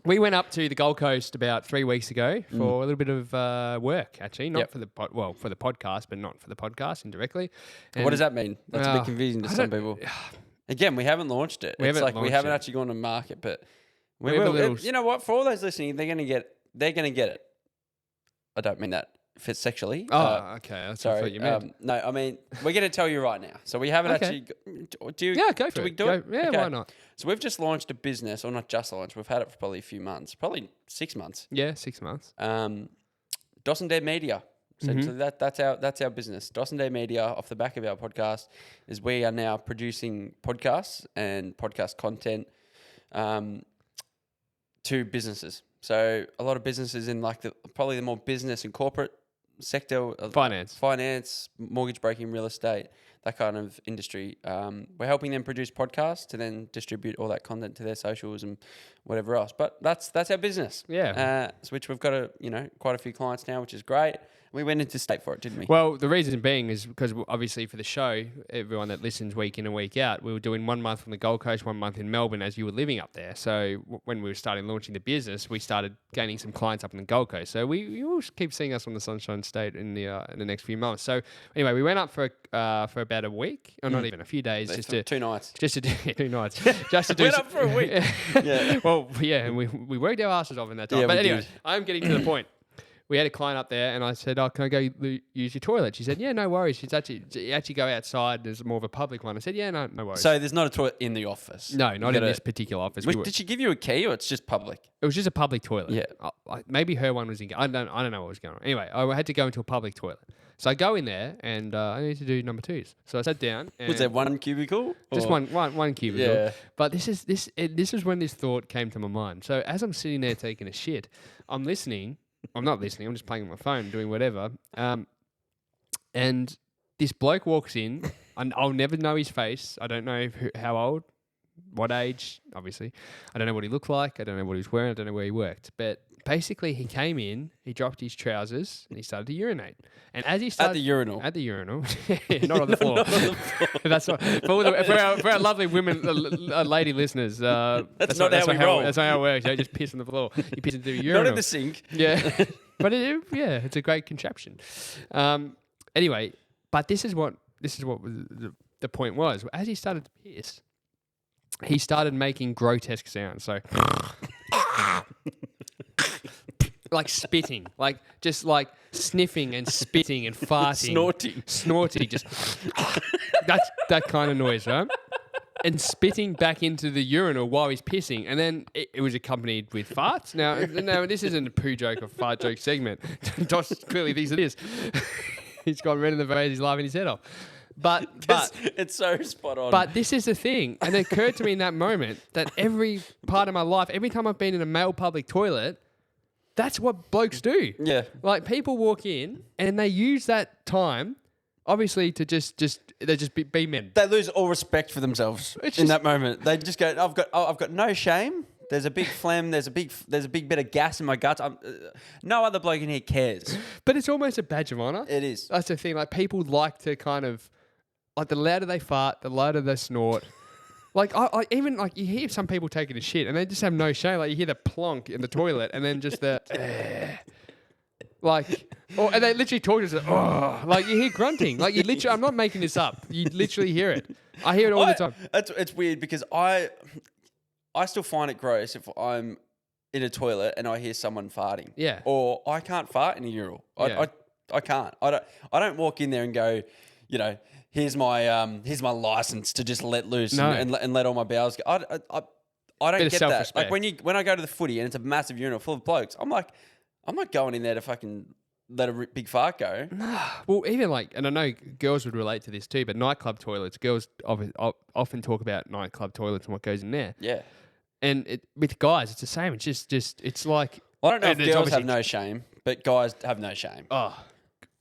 we went up to the Gold Coast about 3 weeks ago for a little bit of work, actually. Not for the for the podcast, but not for the podcast indirectly. What does that mean? That's a bit confusing to some people. Again, we haven't launched it. We haven't actually gone to market, but we will. You know what? For all those listening, they're going to get it. I don't mean that if it's sexually. Okay. That's sorry. what you meant. No, I mean, we're going to tell you right now. So we haven't actually. Go for it. Do it? Yeah, Okay. why not? So we've just launched a business, or not just launched. We've had it for probably a few months, probably 6 months. Yeah, 6 months. dos&d Media. Essentially, that's our business. dos&d Media, off the back of our podcast, is we are now producing podcasts and podcast content to businesses. So a lot of businesses in like probably the more business and corporate sector, Finance, mortgage broking, real estate. that kind of industry. We're helping them produce podcasts to then distribute all that content to their socials and whatever else. But that's our business. Yeah. Which we've got quite a few clients now, which is great. We went into state for it, didn't we? Well, the reason being is because obviously for the show, everyone that listens week in and week out, we were doing 1 month on the Gold Coast, 1 month in Melbourne as you were living up there. So when we were starting launching the business, we started gaining some clients up in the Gold Coast. So you will keep seeing us on the Sunshine State in the next few months. So anyway, we went up for about a week, or not even a few days, just to 2 nights. just to do 2 nights, just to do. Went up for a week. Yeah. Well, yeah, and we worked our asses off in that time. Yeah, but we anyway, did. I'm getting to the point. We had a client up there, and I said, "Oh, can I go use your toilet?" She said, "Yeah, no worries." You actually go outside. There's more of a public one. I said, "Yeah, no worries." So there's not a toilet in the office? No, not in this particular office. Did she give you a key or it's just public? It was just a public toilet. Yeah. Maybe her one was in. I don't know what was going on. Anyway, I had to go into a public toilet. So I go in there, and I need to do number 2s. So I sat down. And Was there one cubicle? just or- one cubicle. Yeah. But this is when this thought came to my mind. So as I'm sitting there taking a shit, I'm listening. I'm not listening. I'm just playing on my phone, doing whatever. And this bloke walks in, and I'll never know his face. I don't know how old, what age, obviously. I don't know what he looked like. I don't know what he was wearing. I don't know where he worked. But basically, he came in, he dropped his trousers, and he started to urinate. And as he started... At the urinal? At the urinal. Not on the floor. That's not... For our lovely women, lady listeners... that's not how we roll. That's not how it works. You don't just piss on the floor. You piss into the urinal. Not in the sink. Yeah. But it's a great contraption. Anyway, but this is what the point was. As he started to piss, he started making grotesque sounds. So... like spitting, like just like sniffing and spitting and farting, snorting, just that kind of noise, right? And spitting back into the urinal while he's pissing, and then it was accompanied with farts. Now, this isn't a poo joke or fart joke segment. Josh clearly thinks it is. He's got red in the face. He's laughing his head off. But it's so spot on. But this is the thing, and it occurred to me in that moment that every part of my life, every time I've been in a male public toilet, that's what blokes do. Yeah. Like people walk in and they use that time, obviously, to just be men. They lose all respect for themselves in that moment. They just go, I've got no shame. There's a big phlegm. There's a big bit of gas in my guts. No other bloke in here cares. But it's almost a badge of honor. It is. That's the thing. Like people like to kind of, like the louder they fart, the louder they snort. Like I even like you hear some people taking a shit and they just have no shame. Like you hear the plonk in the toilet and then just the and they literally talk to us like you hear grunting. Like you literally, I'm not making this up. You literally hear it. I hear it all the time. It's weird because I still find it gross if I'm in a toilet and I hear someone farting. Yeah. Or I can't fart in a urinal. I can't. I don't walk in there and go, here's my license to just let loose and let all my bowels go. I don't get that. Like when I go to the footy and it's a massive urinal full of blokes, I'm like, I'm not going in there to fucking let a big fart go. Well, even like, and I know girls would relate to this too, but nightclub toilets, girls often talk about nightclub toilets and what goes in there. Yeah. And with guys, it's the same. It's just it's like... I don't know if girls have no shame, but guys have no shame. Oh,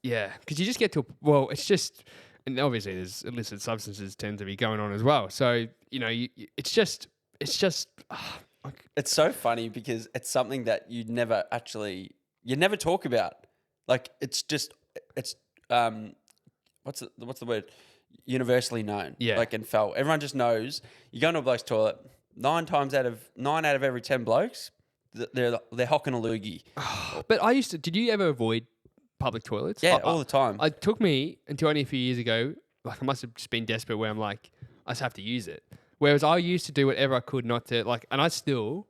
yeah. Because you just get to... Well, it's just... And obviously there's illicit substances tend to be going on as well. So, it's just... It's so funny because it's something that you never talk about. Like it's what's the word? Universally known. Yeah. Like and felt. Everyone just knows. You go into a bloke's toilet, 9 out of every 10 blokes, they're hocking a loogie. But did you ever avoid public toilets? Yeah, all the time. It took me until only a few years ago, like I must have just been desperate where I'm like, I just have to use it. Whereas I used to do whatever I could not to, like, and I still,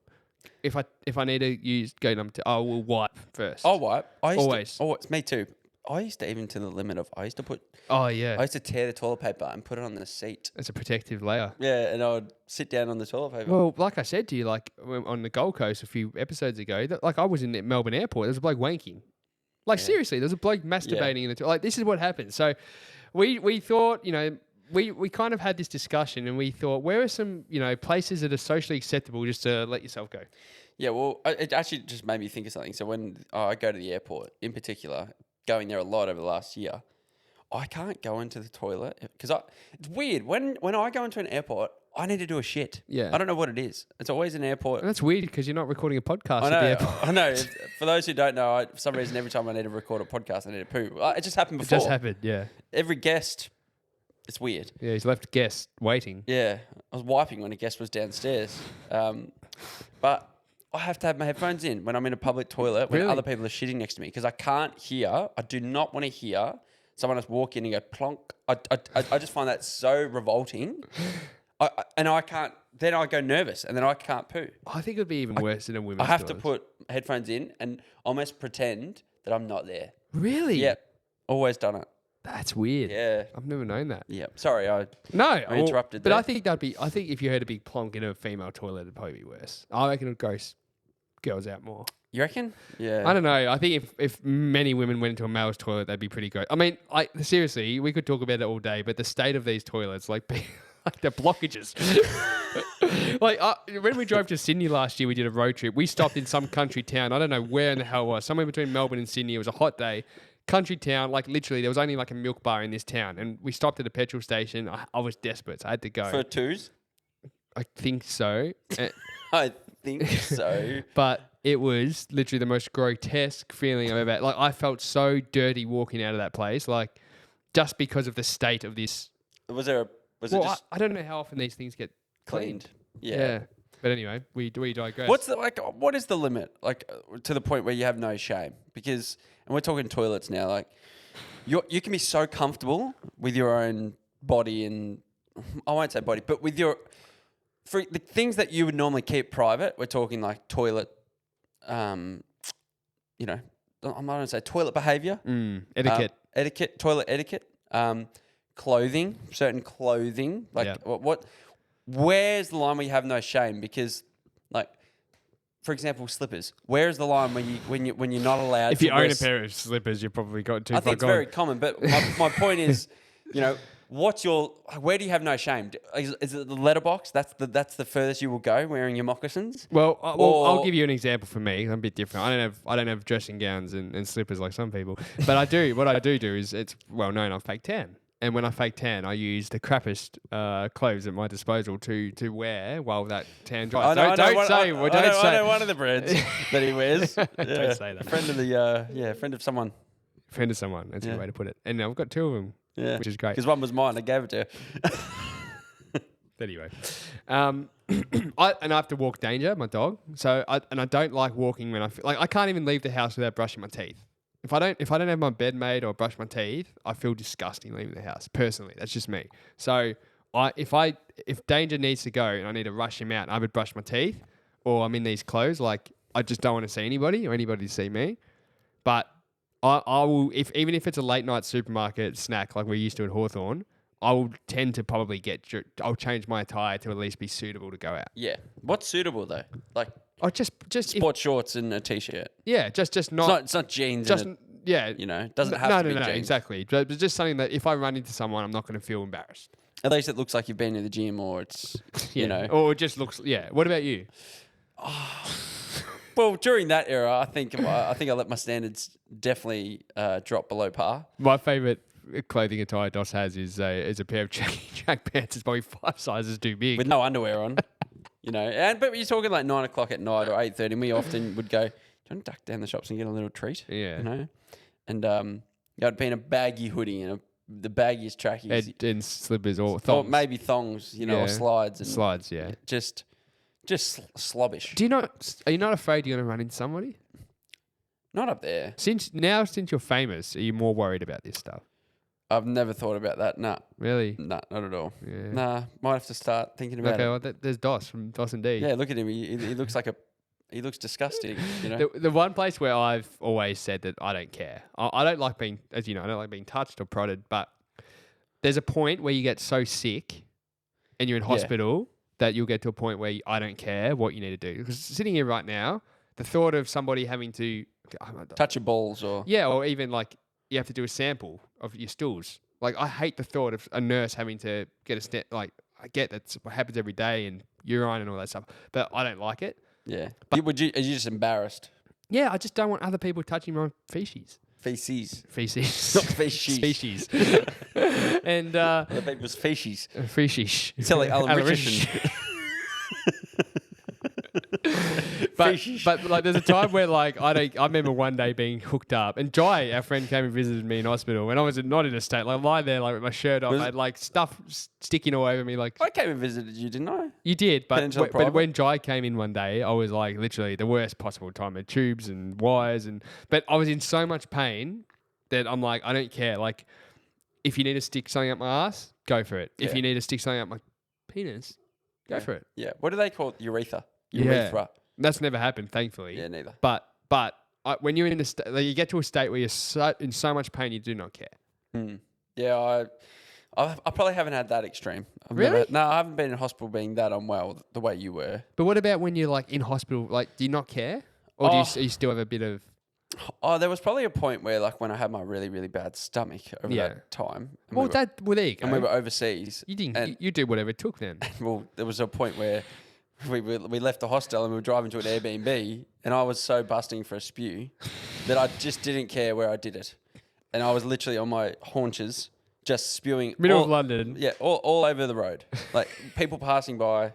if I need to go number 2, I will wipe first. I'll wipe. Always. It's me too. I used to even to the limit of, I used to tear the toilet paper and put it on the seat. It's a protective layer. Yeah, and I would sit down on the toilet paper. Well, like I said to you, like on the Gold Coast a few episodes ago, like I was in Melbourne airport, there was a bloke wanking. Like seriously, there was a bloke masturbating in the toilet. Like this is what happens. So we thought, we kind of had this discussion and we thought, where are some, places that are socially acceptable just to let yourself go? Yeah, well, it actually just made me think of something. So when I go to the airport, in particular, going there a lot over the last year, I can't go into the toilet because it's weird. When I go into an airport, I need to do a shit. Yeah. I don't know what it is. It's always an airport. And that's weird because you're not recording a podcast I at know. the airport. I know. For those who don't know, for some reason, every time I need to record a podcast, I need to poo. It just happened It before. just happened, yeah. Every guest, it's weird. Yeah, he's left guests waiting. Yeah. I was wiping when a guest was downstairs. But I have to have my headphones in when I'm in a public toilet when Really? other people are shitting next to me because I can't hear. I do not want to hear someone else walk in and go plonk. I just find that so revolting. And I can't. Then I go nervous and then I can't poo. I think it would be even worse than a women's I have to toilet. put headphones in and almost pretend that I'm not there. Really? Yeah. Always done it. That's weird. Yeah. I've never known that. Yeah. Sorry, I interrupted But there. I think I think if you heard a big plonk in a female toilet, it'd probably be worse. I reckon it would gross girls out more. You reckon? Yeah. I don't know. I think if many women went into a male's toilet, that'd be pretty great. I mean, seriously, we could talk about it all day, but the state of these toilets, like the blockages. Like when we drove to Sydney last year, we did a road trip. We stopped in some country town. I don't know where in the hell it was. Somewhere between Melbourne and Sydney. It was a hot day. Country town, like literally, there was only like a milk bar in this town, and we stopped at a petrol station. I was desperate, so I had to go. For twos? I think so. I think so. But it was literally the most grotesque feeling I've ever. Like I felt so dirty walking out of that place, like just because of the state of this. Was it just I don't know how often these things get cleaned? Yeah. But anyway, we digress. What is the limit? Like to the point where you have no shame? Because, and we're talking toilets now. Like you can be so comfortable with your own body, and I won't say body, but with for the things that you would normally keep private. We're talking like toilet. I'm not going to say toilet behavior. Etiquette. Toilet etiquette. Clothing, certain clothing. Like where's the line where you have no shame? Because, like, for example, slippers. Where is the line when you're not allowed? If you own a pair of slippers, you've probably got too far I think it's gone. very common. But my point is, where do you have no shame? Is it the letterbox? That's the furthest you will go wearing your moccasins. Well, I'll give you an example for me. I'm a bit different. I don't have dressing gowns and slippers like some people, but I do. What I do is it's well known. I fake tan. And when I fake tan, I use the crappiest clothes at my disposal to wear while that tan dries. Don't say I know one of the brands that he wears. Don't say that. Friend of someone. Friend of someone. That's a good way to put it. And I've got two of them, which is great. Because one was mine. I gave it to her. Anyway, I have to walk Danger, my dog. So I don't like walking when I feel like I can't even leave the house without brushing my teeth. If I don't have my bed made or brush my teeth, I feel disgusting leaving the house. Personally, that's just me. So if Danger needs to go and I need to rush him out, I would brush my teeth, or I'm in these clothes. Like I just don't want to see anybody or anybody to see me. But I will even if it's a late night supermarket snack like we're used to at Hawthorn, I will tend to probably I'll change my attire to at least be suitable to go out. Yeah. What's suitable though? Like. Oh, just sports shorts and a t-shirt. Yeah, just not. It's not jeans. Just doesn't have to be jeans. Exactly. But just something that if I run into someone, I'm not going to feel embarrassed. At least it looks like you've been to the gym, or it's or it just looks. Yeah. What about you? Well, during that era, I think I let my standards definitely drop below par. My favourite clothing attire Dos has is a pair of track pants. It's probably 5 sizes too big with no underwear on. But you're talking like 9 o'clock at night or 8:30, and we often would go, do you want to duck down the shops and get a little treat? Yeah. And I'd be in a baggy hoodie and the baggiest trackies. And slippers or thongs. Or maybe thongs, or slides. Slides, yeah. Just slobbish. Are you not afraid you're going to run into somebody? Not up there. Since you're famous, are you more worried about this stuff? I've never thought about that. Nah. Really? Nah, not at all. Yeah. Nah, might have to start thinking about it. Well, there's Dos from dos&d. Yeah, look at him. He looks like he looks disgusting. The one place where I've always said that I don't care. I don't like being, as you know, I don't like being touched or prodded. But there's a point where you get so sick, and you're in hospital that you'll get to a point where I don't care what you need to do. Because sitting here right now, the thought of somebody having to touch your balls or even like you have to do a sample of your stools. Like I hate the thought of a nurse having to get a step. Like I get that's what happens every day and urine and all that stuff, but I don't like it. Yeah. But are you just embarrassed? Yeah, I just don't want other people touching my feces. Feces. Feces. Not feces. Species. And The people's feces. Feces. You sound like Alan Richardson. But like there's a time where like I remember one day being hooked up, and Jai, our friend, came and visited me in hospital, and I was not in a state, like lying there like with my shirt off, I had like stuff sticking all over me. Like I came and visited you, didn't I? you did, but Peninsula but Private? when Jai came in one day, I was like literally the worst possible time. With tubes and wires, but I was in so much pain that I'm like, I don't care. Like if you need to stick something up my ass, go for it. If Yeah. you need to stick something up my penis, go for it. Yeah. What do they call it? Urethra. Yeah. Urethra. That's never happened, thankfully. Yeah, neither. But when you're in a like you get to a state where you're in so much pain, you do not care. Yeah, I probably haven't had that extreme. Really? No, I haven't been in hospital being that unwell the way you were. But what about when you're like in hospital? Like, do you not care, or do you still have a bit of? Oh, there was probably a point where, like, when I had my really, really bad stomach over that time. And Well, there you go. and we were overseas. You didn't. And, You did whatever it took then. well, there was a point where we left the hostel and we were driving to an Airbnb, and I was so busting for a spew that I just didn't care where I did it, and I was literally on my haunches, just spewing. Middle of London. Yeah, all over the road, like people passing by.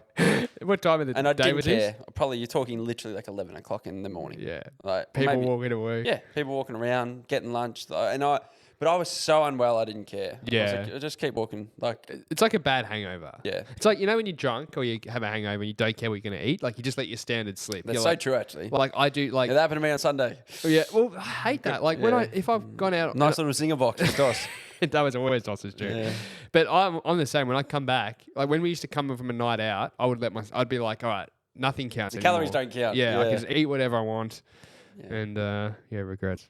What time of the And I day didn't was care. this? Probably you're talking literally like 11 o'clock in the morning. Yeah. Like People maybe- walking to work. Yeah, people walking around, getting lunch, but I was so unwell, I didn't care. I was Yeah. like, just keep walking. Like, It's like a bad hangover. yeah, It's like, you know, when you're drunk or you have a hangover and you don't care what you're going to eat, like you just let your standards slip. that's You're so like, true actually. Like I do, like Yeah, that happened to me on Sunday. yeah. Well, I hate that. Like when Yeah. if I've gone out, Nice little zinger box for Dos. that was always sausage too. Yeah. But I'm the same. When I come back, like when we used to come from a night out, I'd be like, all right, nothing counts. The calories anymore. don't count. Yeah, I Yeah. can just eat whatever I want, and regrets.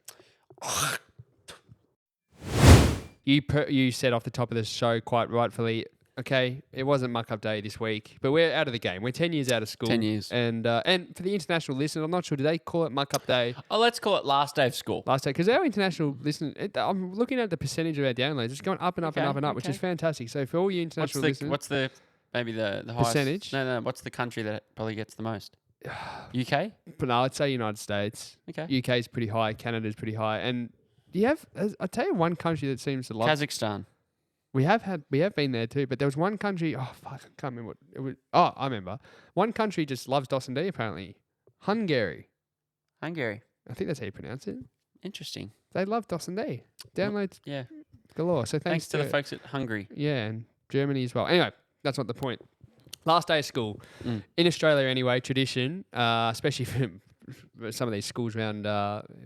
You said off the top of the show quite rightfully, okay, it wasn't Muck Up Day this week, but we're out of the game. We're 10 years out of school. 10 years. And for the international listeners, I'm not sure, do they call it Muck Up Day Oh, let's call it last day of school. last day? Because our international listeners, I'm looking at the percentage of our downloads. It's going up and up and Okay, up and up, which is okay. fantastic. So for all you international listeners, What's the maybe the highest Percentage? No. What's the country that probably gets the most? UK. but no, I'd say United States. Okay. UK is pretty high. Canada's pretty high. And do you have, I'll tell you one country that seems to love. Kazakhstan. We have been there too, but there was one country. Oh fuck, I can't remember what it was. Oh, I remember. One country just loves dos&d apparently. Hungary. Hungary. I think that's how you pronounce it. Interesting. They love dos&d. Downloads Yeah. galore. So Thanks to the to folks at Hungary. yeah, and Germany as well. Anyway, that's not the point. Last day of school in Australia, anyway. Tradition, especially for some of these schools around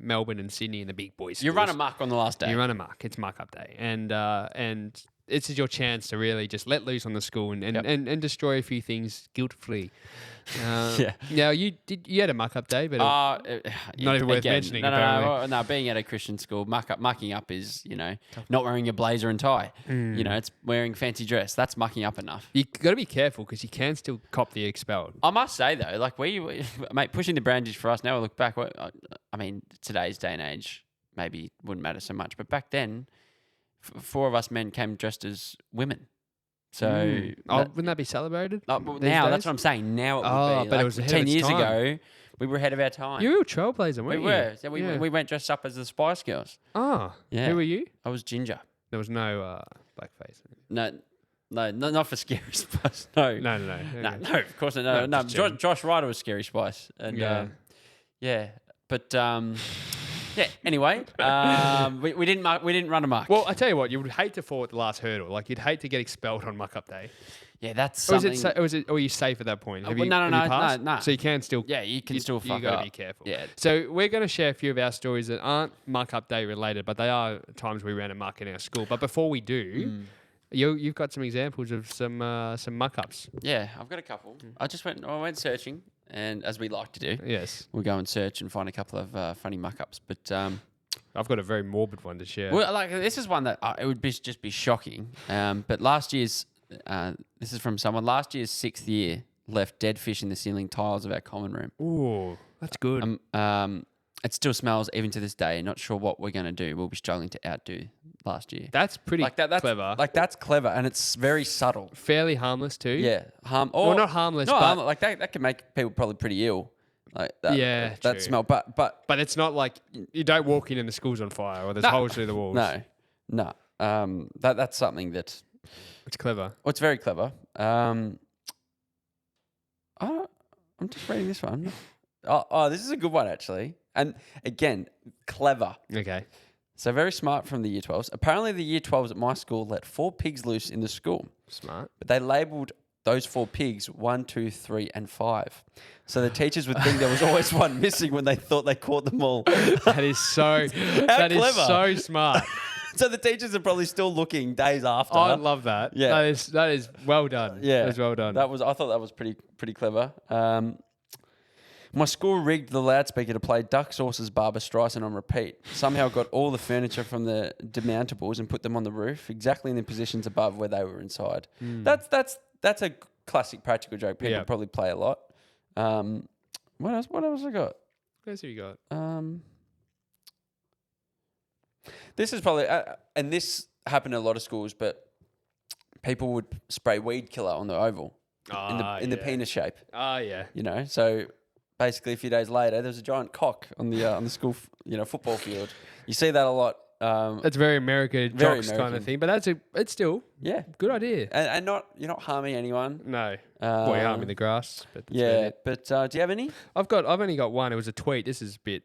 Melbourne and Sydney and the big boys. You run amok on the last day. You run amok. It's Muck Up Day, and this is your chance to really just let loose on the school and destroy a few things guilt-free. Yeah. Now you had a Muck Up Day, but Not even worth mentioning, apparently. No. Being at a Christian school, mucking up is not wearing your blazer and tie. It's wearing fancy dress. That's mucking up enough. you got to be careful because you can still cop the expelled. I must say though, like mate, pushing the boundaries for us now. We look back. I mean, today's day and age maybe wouldn't matter so much, but back then, 4 of us men came dressed as women. So wouldn't that be celebrated? now these that's days? what I'm saying. Now it would be. but it Like, was ahead of 10 its years time. ago. We were ahead of our time. You're a real trailblazer, we weren't you? were. So Yeah. we went dressed up as the Spice Girls. Oh, Yeah. Who were you? I was ginger. There was no blackface. No, not for Scary Spice. No, No. no, of course not. No, just chilling. Josh Ryder was Scary Spice, and Yeah. but yeah. Anyway, we didn't run amok. Well, I tell you what, you would hate to fall at the last hurdle. Like you'd hate to get expelled on Muck Up Day. yeah, that's Or something. or are you safe at that point? Have well, you, no, have no, you no, passed? no. So you can still. yeah, you can still fuck You got up. to be careful. Yeah. So we're going to share a few of our stories that aren't Muck Up Day related, but they are times we ran a muck in our school. But before we do, you've got some examples of some muck ups. Yeah, I've got a couple. I went searching, and as we like to do, Yes, we'll go and search and find a couple of funny muck ups. But I've got a very morbid one to share. well, like this is one that it would just be shocking. But last year's this is from someone. Last year's 6th year left dead fish in the ceiling tiles of our common room. Ooh, that's good. It still smells even to this day. Not sure what we're going to do. We'll be struggling to outdo last year. That's pretty That's clever. Like that's clever, and it's very subtle. Fairly harmless too. Yeah, Well, not harmless, No, but like that can make people probably pretty ill. Like that, Yeah, that true. smell. But But it's not like you don't walk in and the school's on fire or there's holes through the walls. no. That's something that It's clever. it's very clever. I'm just reading this one. Oh, this is a good one actually. And again, clever. Okay. So very smart from the year 12s. Apparently, the year 12s at my school let 4 pigs loose in the school, Smart. but they labelled those 4 pigs 1, 2, 3, and 5. So the teachers would think there was always one missing when they thought they caught them all. That is so clever. so smart. So the teachers are probably still looking days after. I love that. Yeah. That is well done. Yeah, That is well done. I thought that was pretty clever. My school rigged the loudspeaker to play Duck Sauce's Barbra Streisand on repeat. Somehow got all the furniture from the demountables and put them on the roof, exactly in the positions above where they were inside. That's a classic practical joke. People probably play a lot. What else I got? Where's who you got? This is probably, and this happened in a lot of schools, but people would spray weed killer on the oval in the penis shape. Oh, yeah. You know, so basically a few days later, there was a giant cock on the school football field. You see that a lot. That's very American jocks kind of thing, but it's still good idea. And you're not harming anyone. No, boy, harming the grass. But that's about it. But do you have any? I've only got one. It was a tweet. This is a bit.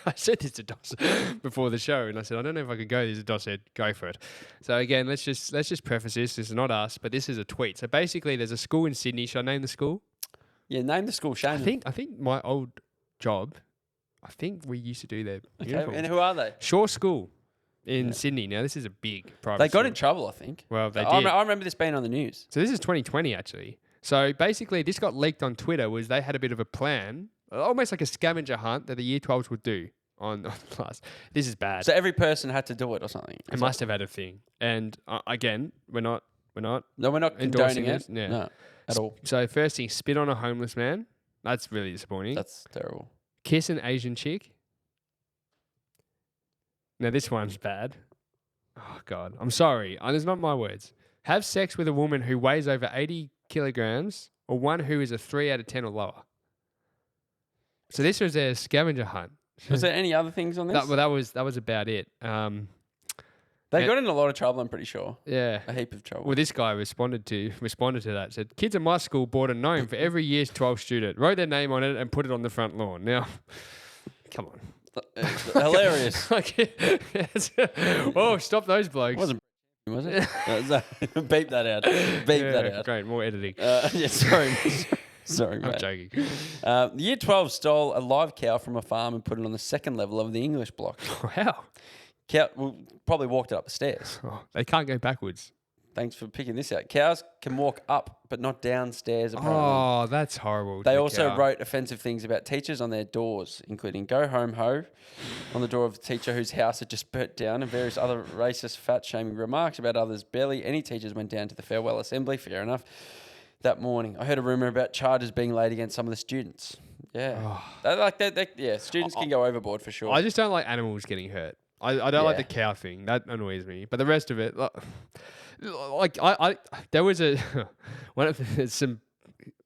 I said this to Dos before the show, and I said I don't know if I could go. This Dos said go for it. So again, let's just preface this. This is not us, but this is a tweet. So basically, there's a school in Sydney. Should I name the school? Yeah, name the school, Shane. I think my old job. I think we used to do their uniforms. And who are they? Shaw School in Sydney. Now this is a big private. They got school. in trouble, I think. Well, they did. I remember this being on the news. So this is 2020 actually. So basically, this got leaked on Twitter. Was they had a bit of a plan, almost like a scavenger hunt that the year 12s would do on the class. This is bad. So every person had to do it or something. It must have had a thing. And again, we're not. No, we're not endorsing condoning it. this. Yeah. No, at all. So first thing, spit on a homeless man. That's really disappointing. That's terrible. Kiss an Asian chick. Now this one's bad. Oh God, I'm sorry. These are not my words. Have sex with a woman who weighs over 80 kilograms or one who is a 3 out of 10 or lower. So this was a scavenger hunt. Was there any other things on this? That was about it. They got in a lot of trouble, I'm pretty sure. Yeah. A heap of trouble. Well, this guy responded to that. Said, kids at my school bought a gnome for every year's 12 student, wrote their name on it and put it on the front lawn. Now, come on. Hilarious. Oh, stop those blokes. Was it? Beep that out. Beep that out. Great, more editing. Sorry. Sorry, I'm mate. joking. The year 12 stole a live cow from a farm and put it on the second level of the English block. Wow. Cow probably walked it up the stairs. Oh, they can't go backwards. Thanks for picking this out. Cows can walk up, but not downstairs, apparently. Oh, that's horrible. They also wrote offensive things about teachers on their doors, including "Go home, ho" on the door of the teacher whose house had just burnt down, and various other racist, fat-shaming remarks about others. Barely any teachers went down to the farewell assembly, fair enough, that morning. I heard a rumour about charges being laid against some of the students. Yeah. Students can go overboard for sure. I just don't like animals getting hurt. I don't like the cow thing. That annoys me. But the rest of it, there was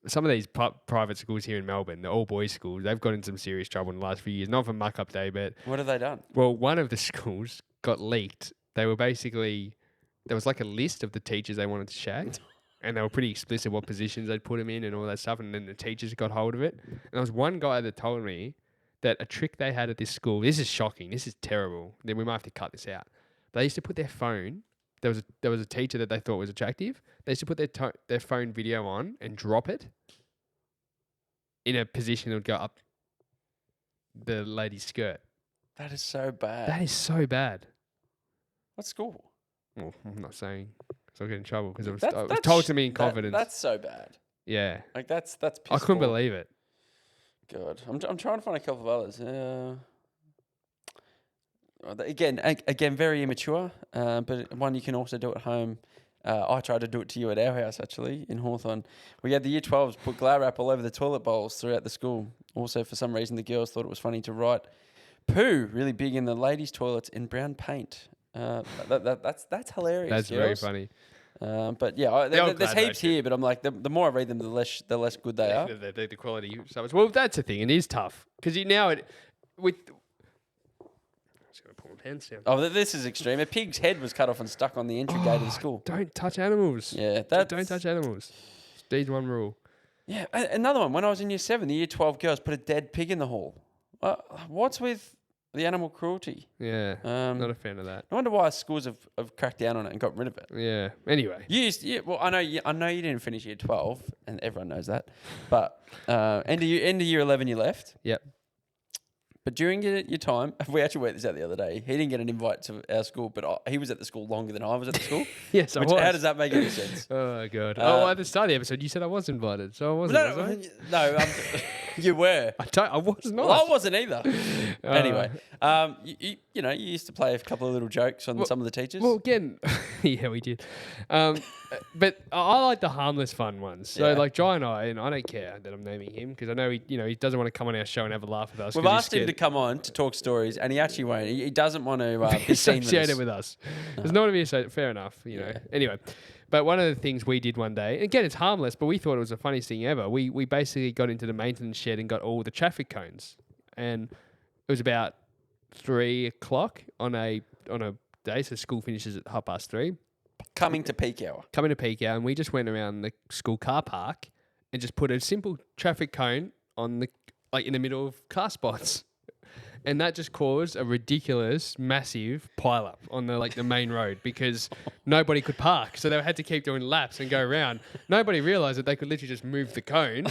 some of these private schools here in Melbourne, the all boys schools. They've got in some serious trouble in the last few years. Not for Muck Up Day, but what have they done? Well, one of the schools got leaked. They were basically there was like a list of the teachers they wanted to shag. And they were pretty explicit what positions they'd put them in and all that stuff. And then the teachers got hold of it. And there was one guy that told me that a trick they had at this school, this is shocking, this is terrible, then we might have to cut this out. But they used to put their phone, there was a teacher that they thought was attractive, they used to put their phone video on and drop it in a position that would go up the lady's skirt. That is so bad. That is so bad. What school? Well, I'm not saying, so I'll get in trouble because it was told to me in confidence. That's so bad. Yeah. Like that's I couldn't believe it. God, I'm trying to find a couple of others. Again, very immature, but one you can also do at home. I tried to do it to you at our house, actually, in Hawthorn. We had the year 12s put glare wrap all over the toilet bowls throughout the school. Also, for some reason, the girls thought it was funny to write poo really big in the ladies' toilets in brown paint. That's hilarious. That's girls. very funny. But yeah, old there's class heaps action. here, but I'm like, the more I read them, the less good they are. The quality. So well, that's the thing. It is tough because with. Just gonna pull my pants down. Oh, this is extreme. A pig's head was cut off and stuck on the entry gate of the school. Don't touch animals. Yeah, Don't touch animals. Deed's one rule. Yeah, another one. When I was in year 7, the year 12 girls put a dead pig in the hall. What's with the animal cruelty? Yeah, not a fan of that. I wonder why schools have cracked down on it and got rid of it. Yeah. Anyway. Well, I know you didn't finish year 12, and everyone knows that. But end of year 11, you left. Yep. But during your time, we actually worked this out the other day. He didn't get an invite to our school, but he was at the school longer than I was at the school. Yes, I was. How does that make any sense? Oh god. At the start of the episode, you said I was invited, so I wasn't. was I? No, you were. I was not. Well, I wasn't either. Anyway, you used to play a couple of little jokes on some of the teachers. Well, again, yeah, we did. But I like the harmless, fun ones. So, Yeah. like Jai and I don't care that I'm naming him because I know he doesn't want to come on our show and have a laugh with us. We've asked him to come on to talk stories, and he actually won't. He doesn't want to be seen associated with us. There's not to be associated. Fair enough, know. Anyway, but one of the things we did one day, again, it's harmless, but we thought it was the funniest thing ever. We basically got into the maintenance shed and got all the traffic cones, and it was about 3:00 on a day, so school finishes at 3:30. Coming to peak hour, and we just went around the school car park and just put a simple traffic cone on in the middle of car spots. And that just caused a ridiculous, massive pile-up on the main road because nobody could park. So they had to keep doing laps and go around. Nobody realised that they could literally just move the cone.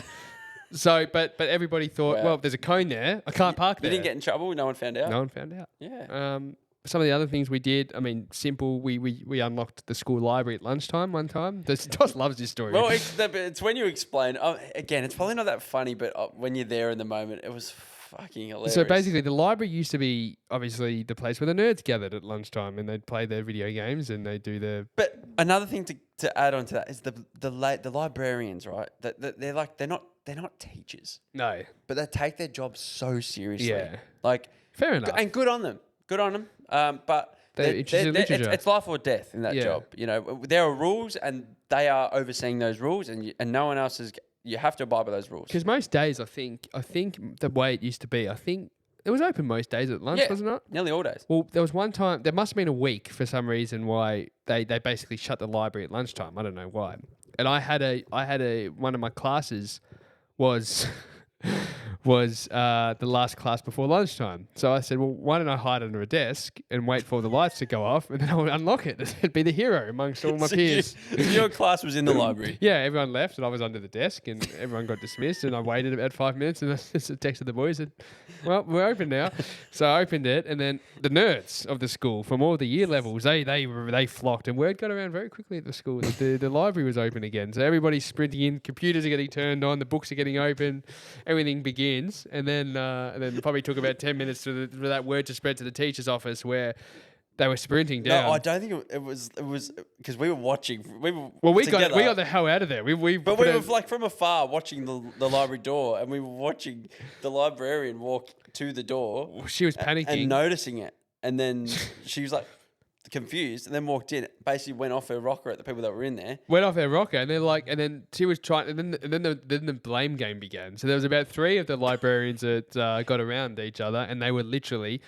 So, but everybody thought, Wow. well, if there's a cone there, I can't park you there. didn't get in trouble. No one found out. No one found out. Yeah. Some of the other things we did, I mean, simple. We unlocked the school library at lunchtime one time. Dos loves this story. Well, it's when you explain. Again, it's probably not that funny, but when you're there in the moment, it was fucking hilarious. So basically, the library used to be obviously the place where the nerds gathered at lunchtime, and they'd play their video games and they'd do their. But another thing to add on to that is the librarians, right? They're not teachers. No. But they take their job so seriously. Yeah. Like Fair enough. And good on them. But They're interested in literature. it's life or death in that Yeah. job. There are rules, and they are overseeing those rules, and no one else is. You have to abide by those rules. Because most days, I think the way it used to be, I think it was open most days at lunch, wasn't it? Nearly all days. Well, there was one time, there must have been a week for some reason why they basically shut the library at lunchtime. I don't know why. And I had one of my classes was the last class before lunchtime. So I said, well, why don't I hide under a desk and wait for the lights to go off and then I would unlock it. It'd be the hero amongst all my peers. Your class was in the library. Yeah, everyone left and I was under the desk and everyone got dismissed and I waited about 5 minutes and I just texted the boys and well, we're open now. So I opened it and then the nerds of the school from all the year levels, they flocked and word got around very quickly at the school that the library was open again. So everybody's sprinting in, computers are getting turned on, the books are getting open, everything begins. And then probably took about 10 minutes for that word to spread to the teacher's office where they were sprinting down. No, I don't think it was because we were watching. We got the hell out of there. We were like from afar watching the library door, and we were watching the librarian walk to the door. She was panicking and noticing it, and then she was like confused, and then walked in. Basically, went off her rocker at the people that were in there. Went off her rocker, and then she was trying, and then the blame game began. So there was about 3 of the librarians that got around each other, and they were literally.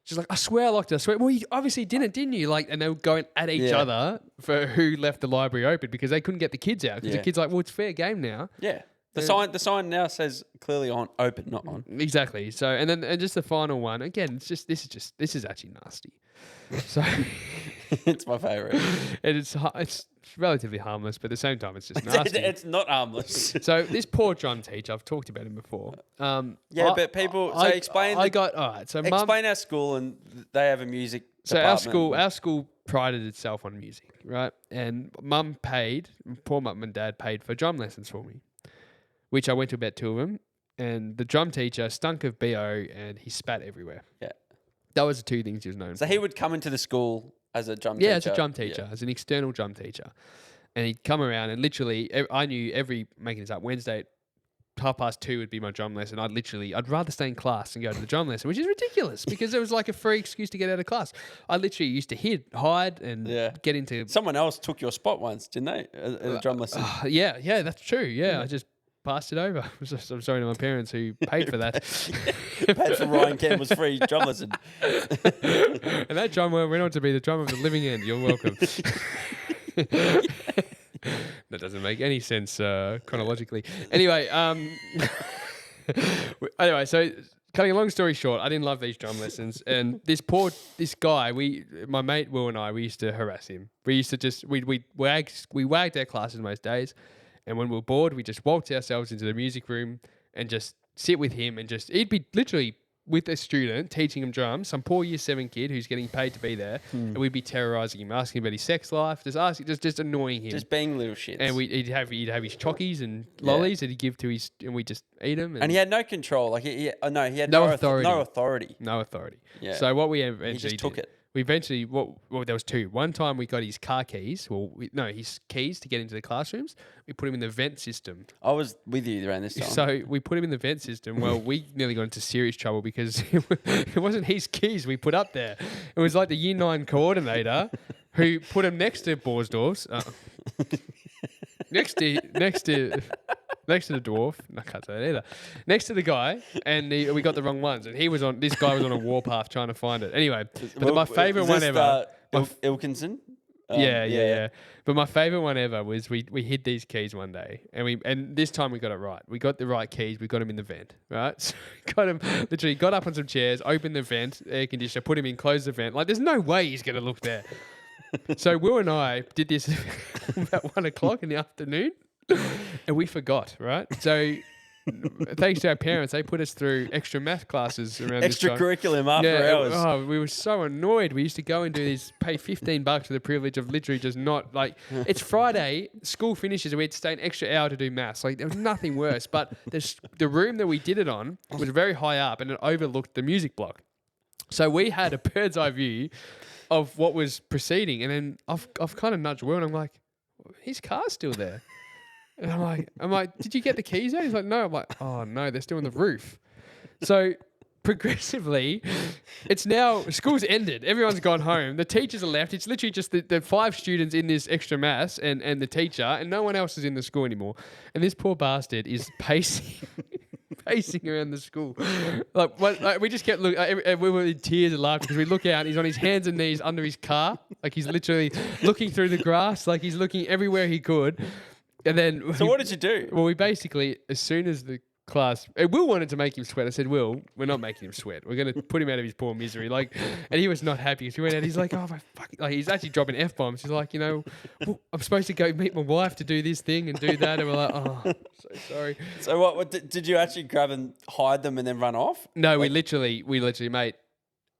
She's like, I swear I locked it. I swear. Well, you obviously didn't you? Like, and they were going at each other for who left the library open because they couldn't get the kids out. Because the kids like, well, it's fair game now. Yeah. The sign now says clearly on open, not on. Exactly. So and just the final one again. This is actually nasty. So it's my favorite. And it's relatively harmless, but at the same time, it's just nasty. It's not harmless. So this poor drum teacher, I've talked about him before. But people. So explain. Explain our school, and they have a music. So department. our school prided itself on music, right? And poor mum and dad paid for drum lessons for me, which I went to about 2 of them. And the drum teacher stunk of BO and he spat everywhere. Yeah. That was the 2 things he was known for. So he would come into the school as a drum teacher? Yeah, as a drum teacher, as an external drum teacher. And he'd come around and literally, I knew making this up, Wednesday 2:30 would be my drum lesson. I'd rather stay in class and go to the drum lesson, which is ridiculous because it was like a free excuse to get out of class. I literally used to hide and get into. Someone else took your spot once, didn't they? At a drum lesson. Yeah, that's true. Yeah, I just passed it over. I'm sorry to my parents who paid for that. Paid for Ryan Campbell's free drum lesson. And that drummer went on to be the drummer of the Living End. You're welcome. That doesn't make any sense chronologically. Anyway, so cutting a long story short, I didn't love these drum lessons, and this guy, my mate Will and I, we used to harass him. We used to just we wagged our classes most days, and when we were bored, we just walked ourselves into the music room and just sit with him, and he'd be literally with a student teaching him drums, some poor year 7 kid who's getting paid to be there, and we'd be terrorizing him, asking about his sex life, just annoying him, just being little shits. And he'd have his chockies and lollies that he'd give to his, and we just eat them. And he had no control. Like he had no authority. No authority. Yeah. So what we eventually he just took it. We eventually, there was 2. One time we got his car keys, his keys to get into the classrooms. We put him in the vent system. I was with you around this time. So we put him in the vent system. Well, we nearly got into serious trouble because it wasn't his keys we put up there. It was like the Year 9 coordinator who put him next to Borsdorf's. Next to the dwarf. I can't say that either. Next to the guy, and we got the wrong ones. And this guy was on a warpath trying to find it. Anyway, but my favourite one ever. Ilkinson? Yeah. But my favourite one ever was we hid these keys one day, and this time we got it right. We got the right keys. We got them in the vent, right? So got up on some chairs, opened the vent, air conditioner, put him in, closed the vent. Like, there's no way he's going to look there. So Will and I did this about 1 o'clock in the afternoon, and we forgot, right? So thanks to our parents, they put us through extra math classes around this time. Extracurriculum after hours. Oh, we were so annoyed. We used to go and do this, pay $15 for the privilege of literally just not, like, it's Friday, school finishes, and we had to stay an extra hour to do maths. Like, there was nothing worse. But the room that we did it on was very high up, and it overlooked the music block. So we had a bird's eye view of what was proceeding, and then I've kind of nudged Will, and I'm like, his car's still there. And I'm like, did you get the keys out? He's like, no. I'm like, oh no, they're still on the roof. So progressively, it's now, school's ended. Everyone's gone home. The teachers are left. It's literally just the 5 students in this extra maths and the teacher, and no one else is in the school anymore. And this poor bastard is pacing around the school. Like we just kept looking. We were in tears of laughter because we look out and he's on his hands and knees under his car. Like, he's literally looking through the grass. Like, he's looking everywhere he could. And then... So what did you do? Well, we basically, as soon as the class... Will wanted to make him sweat. I said, Will, we're not making him sweat. We're going to put him out of his poor misery. Like, and he was not happy. So he went out, he's like, oh, my fucking... Like, he's actually dropping F-bombs. He's like, well, I'm supposed to go meet my wife to do this thing and do that. And we're like, oh, so sorry. So what did you actually grab and hide them and then run off? No, we literally, mate...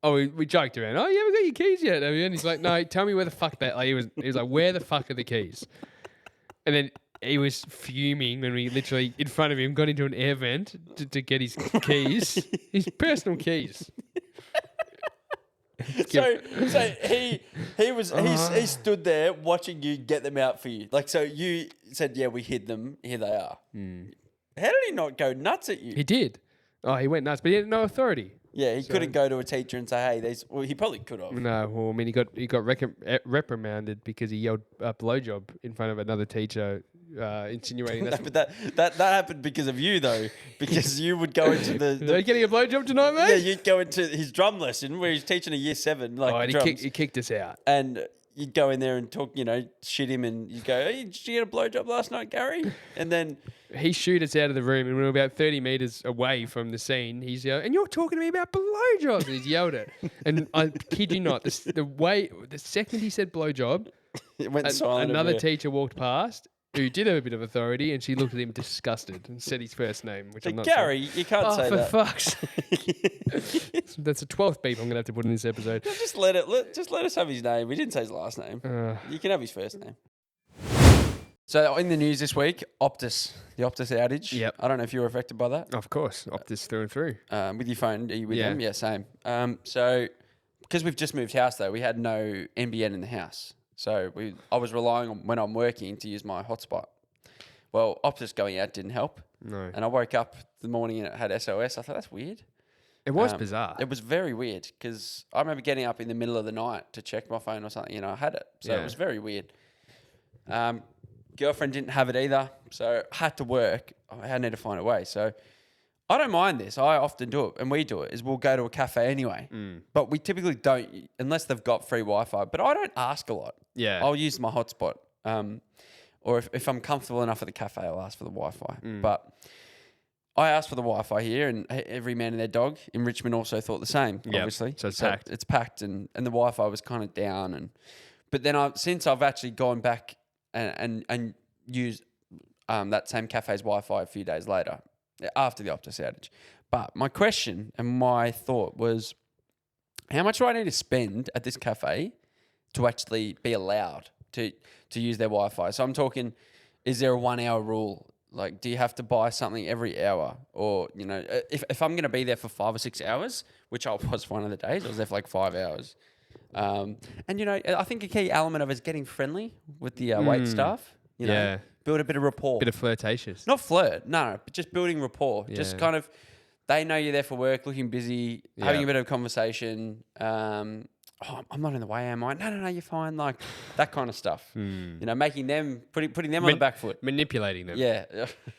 Oh, we joked around. Oh, you haven't got your keys yet, have you? And he's like, no, tell me where the fuck that... Like, he was like, where the fuck are the keys? And then... He was fuming when we literally, in front of him, got into an air vent to get his keys, his personal keys. So he stood there watching you get them out for you. Like, so you said, yeah, we hid them. Here they are. How did he not go nuts at you? He did. Oh, he went nuts, but he had no authority. Yeah, he couldn't go to a teacher and say, hey, well, he probably could have. No, well, I mean, he got reprimanded because he yelled blowjob in front of another teacher, insinuating that. But that happened because of you, though, because you would go into the... Are you getting a blowjob tonight, mate? Yeah, you'd go into his drum lesson where he's teaching a year 7, like, and he kicked us out. And you'd go in there and talk, shit him, and you'd go, hey, did you get a blowjob last night, Gary? And then... He shooed us out of the room, and we were about 30 metres away from the scene. He's yelled, and you're talking to me about blowjobs. And he's yelled it. And I kid you not, the second he said blowjob, it went silent. Another teacher walked past who did have a bit of authority, and she looked at him disgusted and said his first name, which I'm not Gary, you can't say that. For fuck's sake. That's the 12th beep I'm going to have to put in this episode. Just let us have his name. We didn't say his last name. You can have his first name. So in the news this week, Optus, the Optus outage. Yep. I don't know if you were affected by that. Of course, Optus through and through. With your phone, are you with them? Yeah, same. So because we've just moved house though, we had no NBN in the house. So I was relying on when I'm working to use my hotspot. Well, Optus going out didn't help. No. And I woke up the morning and it had SOS. I thought, that's weird. It was bizarre. It was very weird because I remember getting up in the middle of the night to check my phone or something. I had it. So it was very weird. Girlfriend didn't have it either. So I had to work. I need to find a way. So I don't mind this. I often do it, and we do it, is we'll go to a cafe anyway. But we typically don't, unless they've got free Wi-Fi. But I don't ask a lot. Yeah. I'll use my hotspot. Or if I'm comfortable enough at the cafe, I'll ask for the Wi-Fi. But I asked for the Wi-Fi here, and every man and their dog in Richmond also thought the same, obviously. So it's packed. It's packed, and the Wi-Fi was kind of down. But then since I've actually gone back and used that same cafe's Wi-Fi a few days later, after the Optus outage. But my question and my thought was, how much do I need to spend at this cafe to actually be allowed to use their Wi-Fi? So I'm talking, is there a 1 hour rule? Like, do you have to buy something every hour? Or, if I'm going to be there for 5 or 6 hours, which I was one of the days, I was there for like 5 hours. And, I think a key element of it is getting friendly with the wait staff. Build a bit of rapport. Bit of flirtatious. Not flirt, no, but just building rapport. Yeah. Just kind of, they know you're there for work, looking busy, having a bit of conversation. I'm not in the way, am I? No, you're fine. Like that kind of stuff. Making them, putting them on the back foot. Manipulating them. Yeah,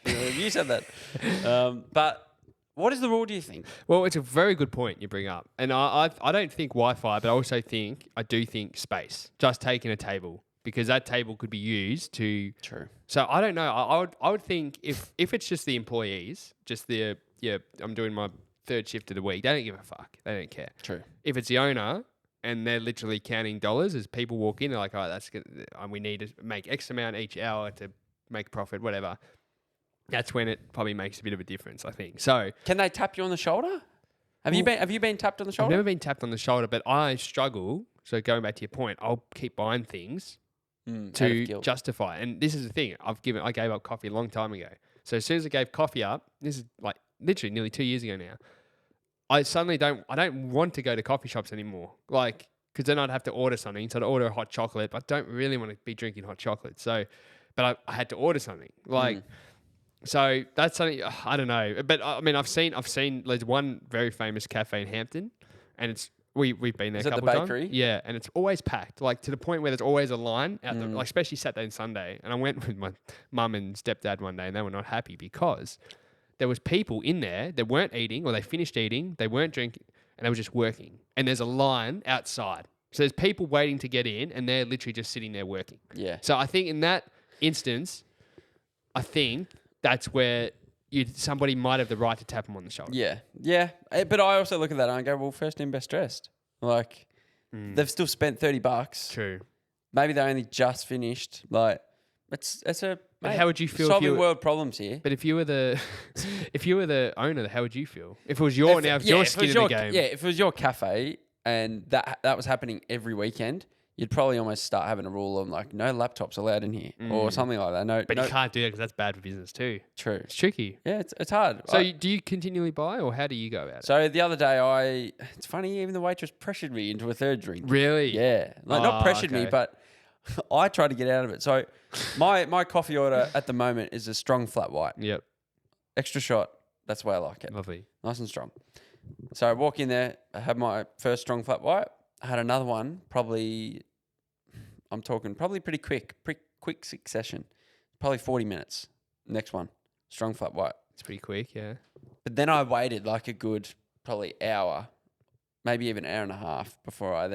you said that. But what is the rule, do you think? Well, it's a very good point you bring up. And I don't think Wi-Fi, but I do think space. Just taking a table. Because that table could be used to... True. So I don't know. I would think if it's just the employees, just I'm doing my third shift of the week, they don't give a fuck. They don't care. True. If it's the owner and they're literally counting dollars as people walk in, they're like, oh, that's good. We need to make X amount each hour to make profit, whatever. That's when it probably makes a bit of a difference, I think. So... Can they tap you on the shoulder? Have you been tapped on the shoulder? I've never been tapped on the shoulder, but I struggle. So going back to your point, I'll keep buying things... to justify. And this is the thing. I gave up coffee a long time ago. So as soon as I gave coffee up, this is like literally nearly 2 years ago now, I suddenly don't want to go to coffee shops anymore. Like, because then I'd have to order something. So I'd order a hot chocolate, but I don't really want to be drinking hot chocolate. So, but I had to order something. Like, so that's something, I don't know. But I mean, I've seen, there's one very famous cafe in Hampton, and it's, We've been there a couple of times. bakery? Yeah, and it's always packed, like to the point where there's always a line out there, like especially Saturday and Sunday. And I went with my mum and stepdad one day, and they were not happy because there was people in there that weren't eating, or they finished eating, they weren't drinking, and they were just working. And there's a line outside, so there's people waiting to get in, and they're literally just sitting there working. Yeah. So I think in that instance, I think that's where somebody might have the right to tap them on the shoulder. Yeah. But I also look at that and I go, well, first in, best dressed. Like, they've still spent $30. True. Maybe they only just finished. Like, it's a... But how would you feel solving world problems here? But if you were the owner, how would you feel? If it was your skin in the game. Yeah, if it was your cafe and that was happening every weekend, you'd probably almost start having a rule on like no laptops allowed in here or something like that. But you can't do that because that's bad for business too. True. It's tricky. Yeah, it's hard. So do you continually buy, or how do you go about it? So the other day, it's funny, even the waitress pressured me into a third drink. Really? Yeah. Like not pressured me, but I tried to get out of it. So my coffee order at the moment is a strong flat white. Yep. Extra shot. That's the way I like it. Lovely. Nice and strong. So I walk in there, I had my first strong flat white. I had another one, I'm talking probably pretty quick succession. Probably 40 minutes. Next one, strong flat white. It's pretty quick, yeah. But then I waited like a good probably hour, maybe even hour and a half before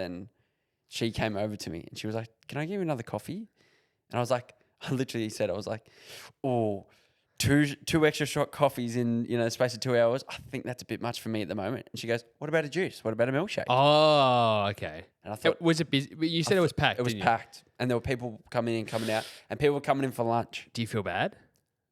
she came over to me and she was like, can I give you another coffee? And I was like, I literally said, oh, two extra shot coffees in the space of 2 hours. I think that's a bit much for me at the moment. And she goes, what about a juice? What about a milkshake? Oh, okay. And I thought, was it busy? You said it was packed. It was packed, and there were people coming in, coming out, and people were coming in for lunch. Do you feel bad?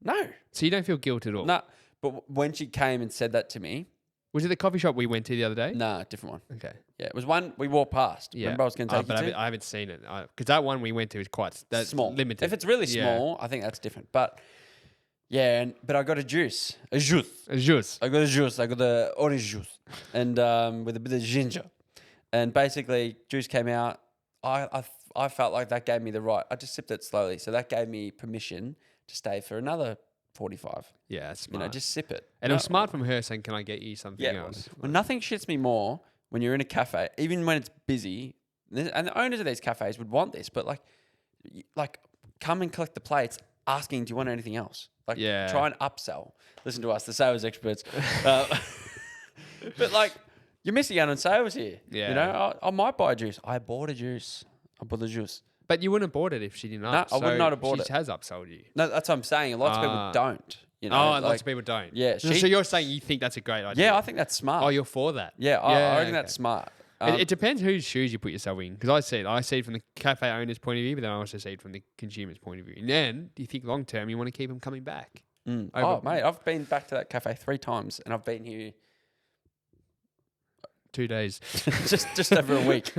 No. So you don't feel guilt at all? No. But when she came and said that to me, was it the coffee shop we went to the other day? Nah, different one. Okay. Yeah, it was one we walked past. Yeah. Remember I was going to take you to? I haven't seen it because that one we went to is quite small, limited. If it's really small, I think that's different. But yeah, but I got a juice. A juice. I got a juice. I got the orange juice, and with a bit of ginger. And basically, juice came out. I felt like that gave me the right. I just sipped it slowly, so that gave me permission to stay for another 45. Yeah, that's You smart. know, just sip it. And it was smart from her saying, "Can I get you something else?" Well, nothing shits me more when you're in a cafe, even when it's busy. And the owners of these cafes would want this, but like come and collect the plates, asking, "Do you want anything else?" Like, Yeah. try and upsell. Listen to us, the sales experts. But like, you're missing out on sales here. Yeah. You know, I might buy a juice. I bought a juice. I bought the juice. But you wouldn't have bought it if she didn't ask. I would not have bought she it. has upsold you. No, that's what I'm saying. Lots of people don't. You know, Lots like- of people don't. Yeah, So you're saying you think that's a great idea? Yeah, I think that's smart. Oh, you're for that? Yeah, I think okay. that's smart. It depends whose shoes you put yourself in. Because I see it from the cafe owner's point of view, but then I also see it from the consumer's point of view. And then, do you think long term you want to keep them coming back? Oh, mate, I've been back to that cafe 3 times, and I've been here 2 days. just over a week.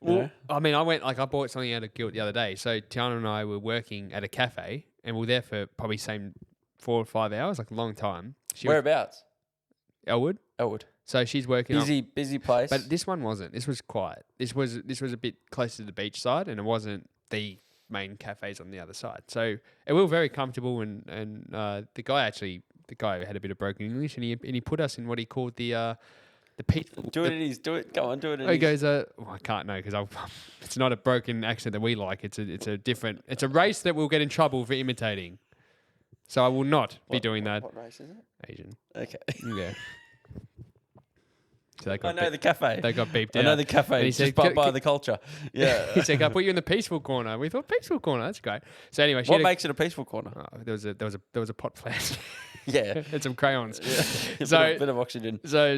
Well, I mean, I bought something out of guilt the other day. So Tiana and I were working at a cafe, and we were there for probably same 4 or 5 hours, like a long time. Whereabouts? Elwood. So she's working Busy place. but this one wasn't. This was quiet. This was a bit closer to the beach side, and it wasn't the main cafes on the other side. So we were very comfortable, and the guy had a bit of broken English, and he put us in what he called the peaceful. do it. Go on, do it. He goes, I can't know because it's not a broken accent that we like. It's a race that we'll get in trouble for imitating. So I will not be doing that. What race is it? Asian. Okay. Yeah. So I know the cafe. They got beeped out. I know the cafe. And he It's said, just by the culture. Yeah. He said, "Can I put you in the peaceful corner?" We thought peaceful corner. That's great. So anyway, What makes it a peaceful corner? there was a pot plant Yeah. and some crayons. A So bit of oxygen. So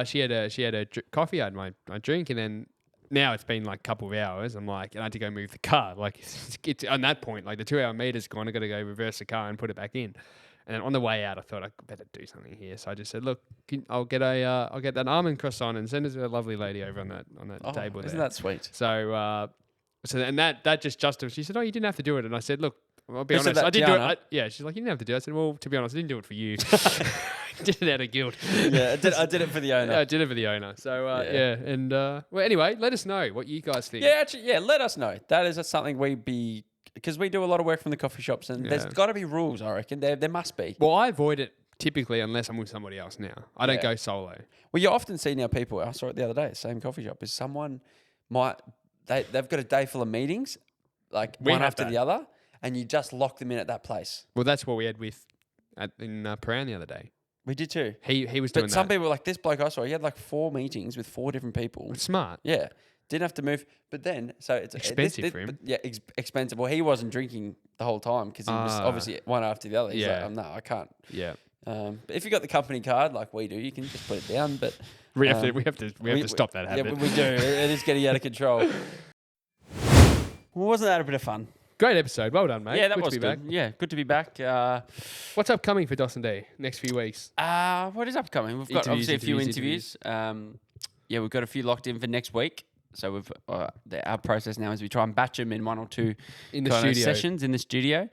she had a coffee. I had my drink, and then now it's been like a couple of hours. I'm like, and I had to go move the car. Like it's on that point, like the 2 hour meter's gone. I got to go reverse the car and put it back in. And then on the way out, I thought I better do something here. So I just said, "Look, I'll get that almond croissant and send it to a lovely lady over on that table there." Isn't that sweet? So and that just justified. She said, "Oh, you didn't have to do it." And I said, "Look, I'll be Who said honest, that, I did do Tiana? it." Yeah, she's like, "You didn't have to do it." I said, "Well, to be honest, I didn't do it for you. I did it out of guilt." Yeah, I did it for the owner. Yeah, I did it for the owner. So Yeah. and well, anyway, let us know what you guys think. Yeah, actually, let us know. That is something because we do a lot of work from the coffee shops, and there's got to be rules, I reckon. There must be. Well, I avoid it typically unless I'm with somebody else now. I don't go solo. Well, you often see now people, I saw it the other day, same coffee shop, is someone they've got a day full of meetings, like We one have after that. the other, and you just lock them in at that place. Well, that's what we had in Paran the other day. We did too. He was doing But some that. people, like this bloke I saw, he had like 4 meetings with 4 different people. It's smart. Yeah. Didn't have to move. But then, so it's Expensive for him. but yeah, expensive. Well, he wasn't drinking the whole time because he was obviously one after the other. He's Yeah. like, no, I can't. Yeah. But if you got the company card like we do, you can just put it down. But We have to stop that habit. Yeah, we do. It is getting out of control. Well, wasn't that a bit of fun? Great episode. Well done, mate. Yeah, that good was to be good. back. Yeah, good to be back. What's upcoming for dos&d next few weeks? What is upcoming? We've got Interviews, obviously a few interviews. interviews. Yeah, we've got a few locked in for next week. So we've our process now is we try and batch them in 1 or 2 In the kind of studio. sessions in the studio.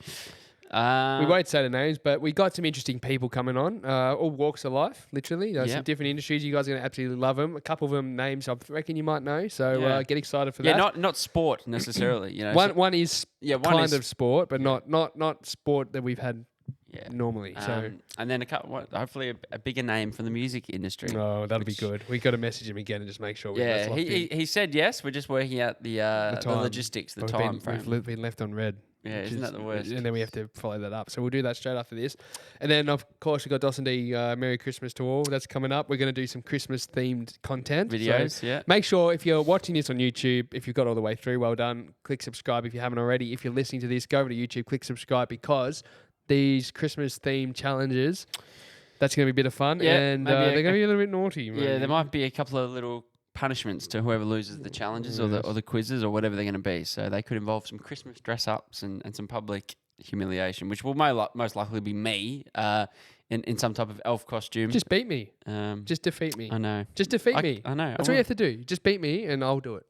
We won't say the names, but we got some interesting people coming on, all walks of life, literally. Some Yep. different industries. You guys are going to absolutely love them. A couple of them names I reckon you might know. So Yeah. get excited for Yeah, that. not sport necessarily. You know, One is one kind is- of sport, but not sport that we've had yeah. normally. So And then hopefully a bigger name from the music industry. oh, that'll be good. We got to message him again and just make sure. Yeah, that's locked in. he said yes. We're just working out the time. logistics, the We've time been, frame. We've been left on red. Yeah, which isn't that the worst? And then we have to follow that up. So we'll do that straight after this. And then, of course, we've got dos&d Merry Christmas to all. That's coming up. We're going to do some Christmas-themed content. Videos, So yeah. make sure if you're watching this on YouTube, if you've got all the way through, well done. Click subscribe if you haven't already. If you're listening to this, go over to YouTube, click subscribe because these Christmas-themed challenges, that's going to be a bit of fun. Yeah, and maybe they're going to be a little bit naughty. Yeah, maybe. there might be a couple of little punishments to whoever loses the challenges or the quizzes or whatever they're going to be. So they could involve some Christmas dress-ups and some public humiliation, which will most likely be me in some type of elf costume. Just beat me. Um, Just defeat me. I know. Just defeat me. I know. That's all you have to do. Just beat me and I'll do it.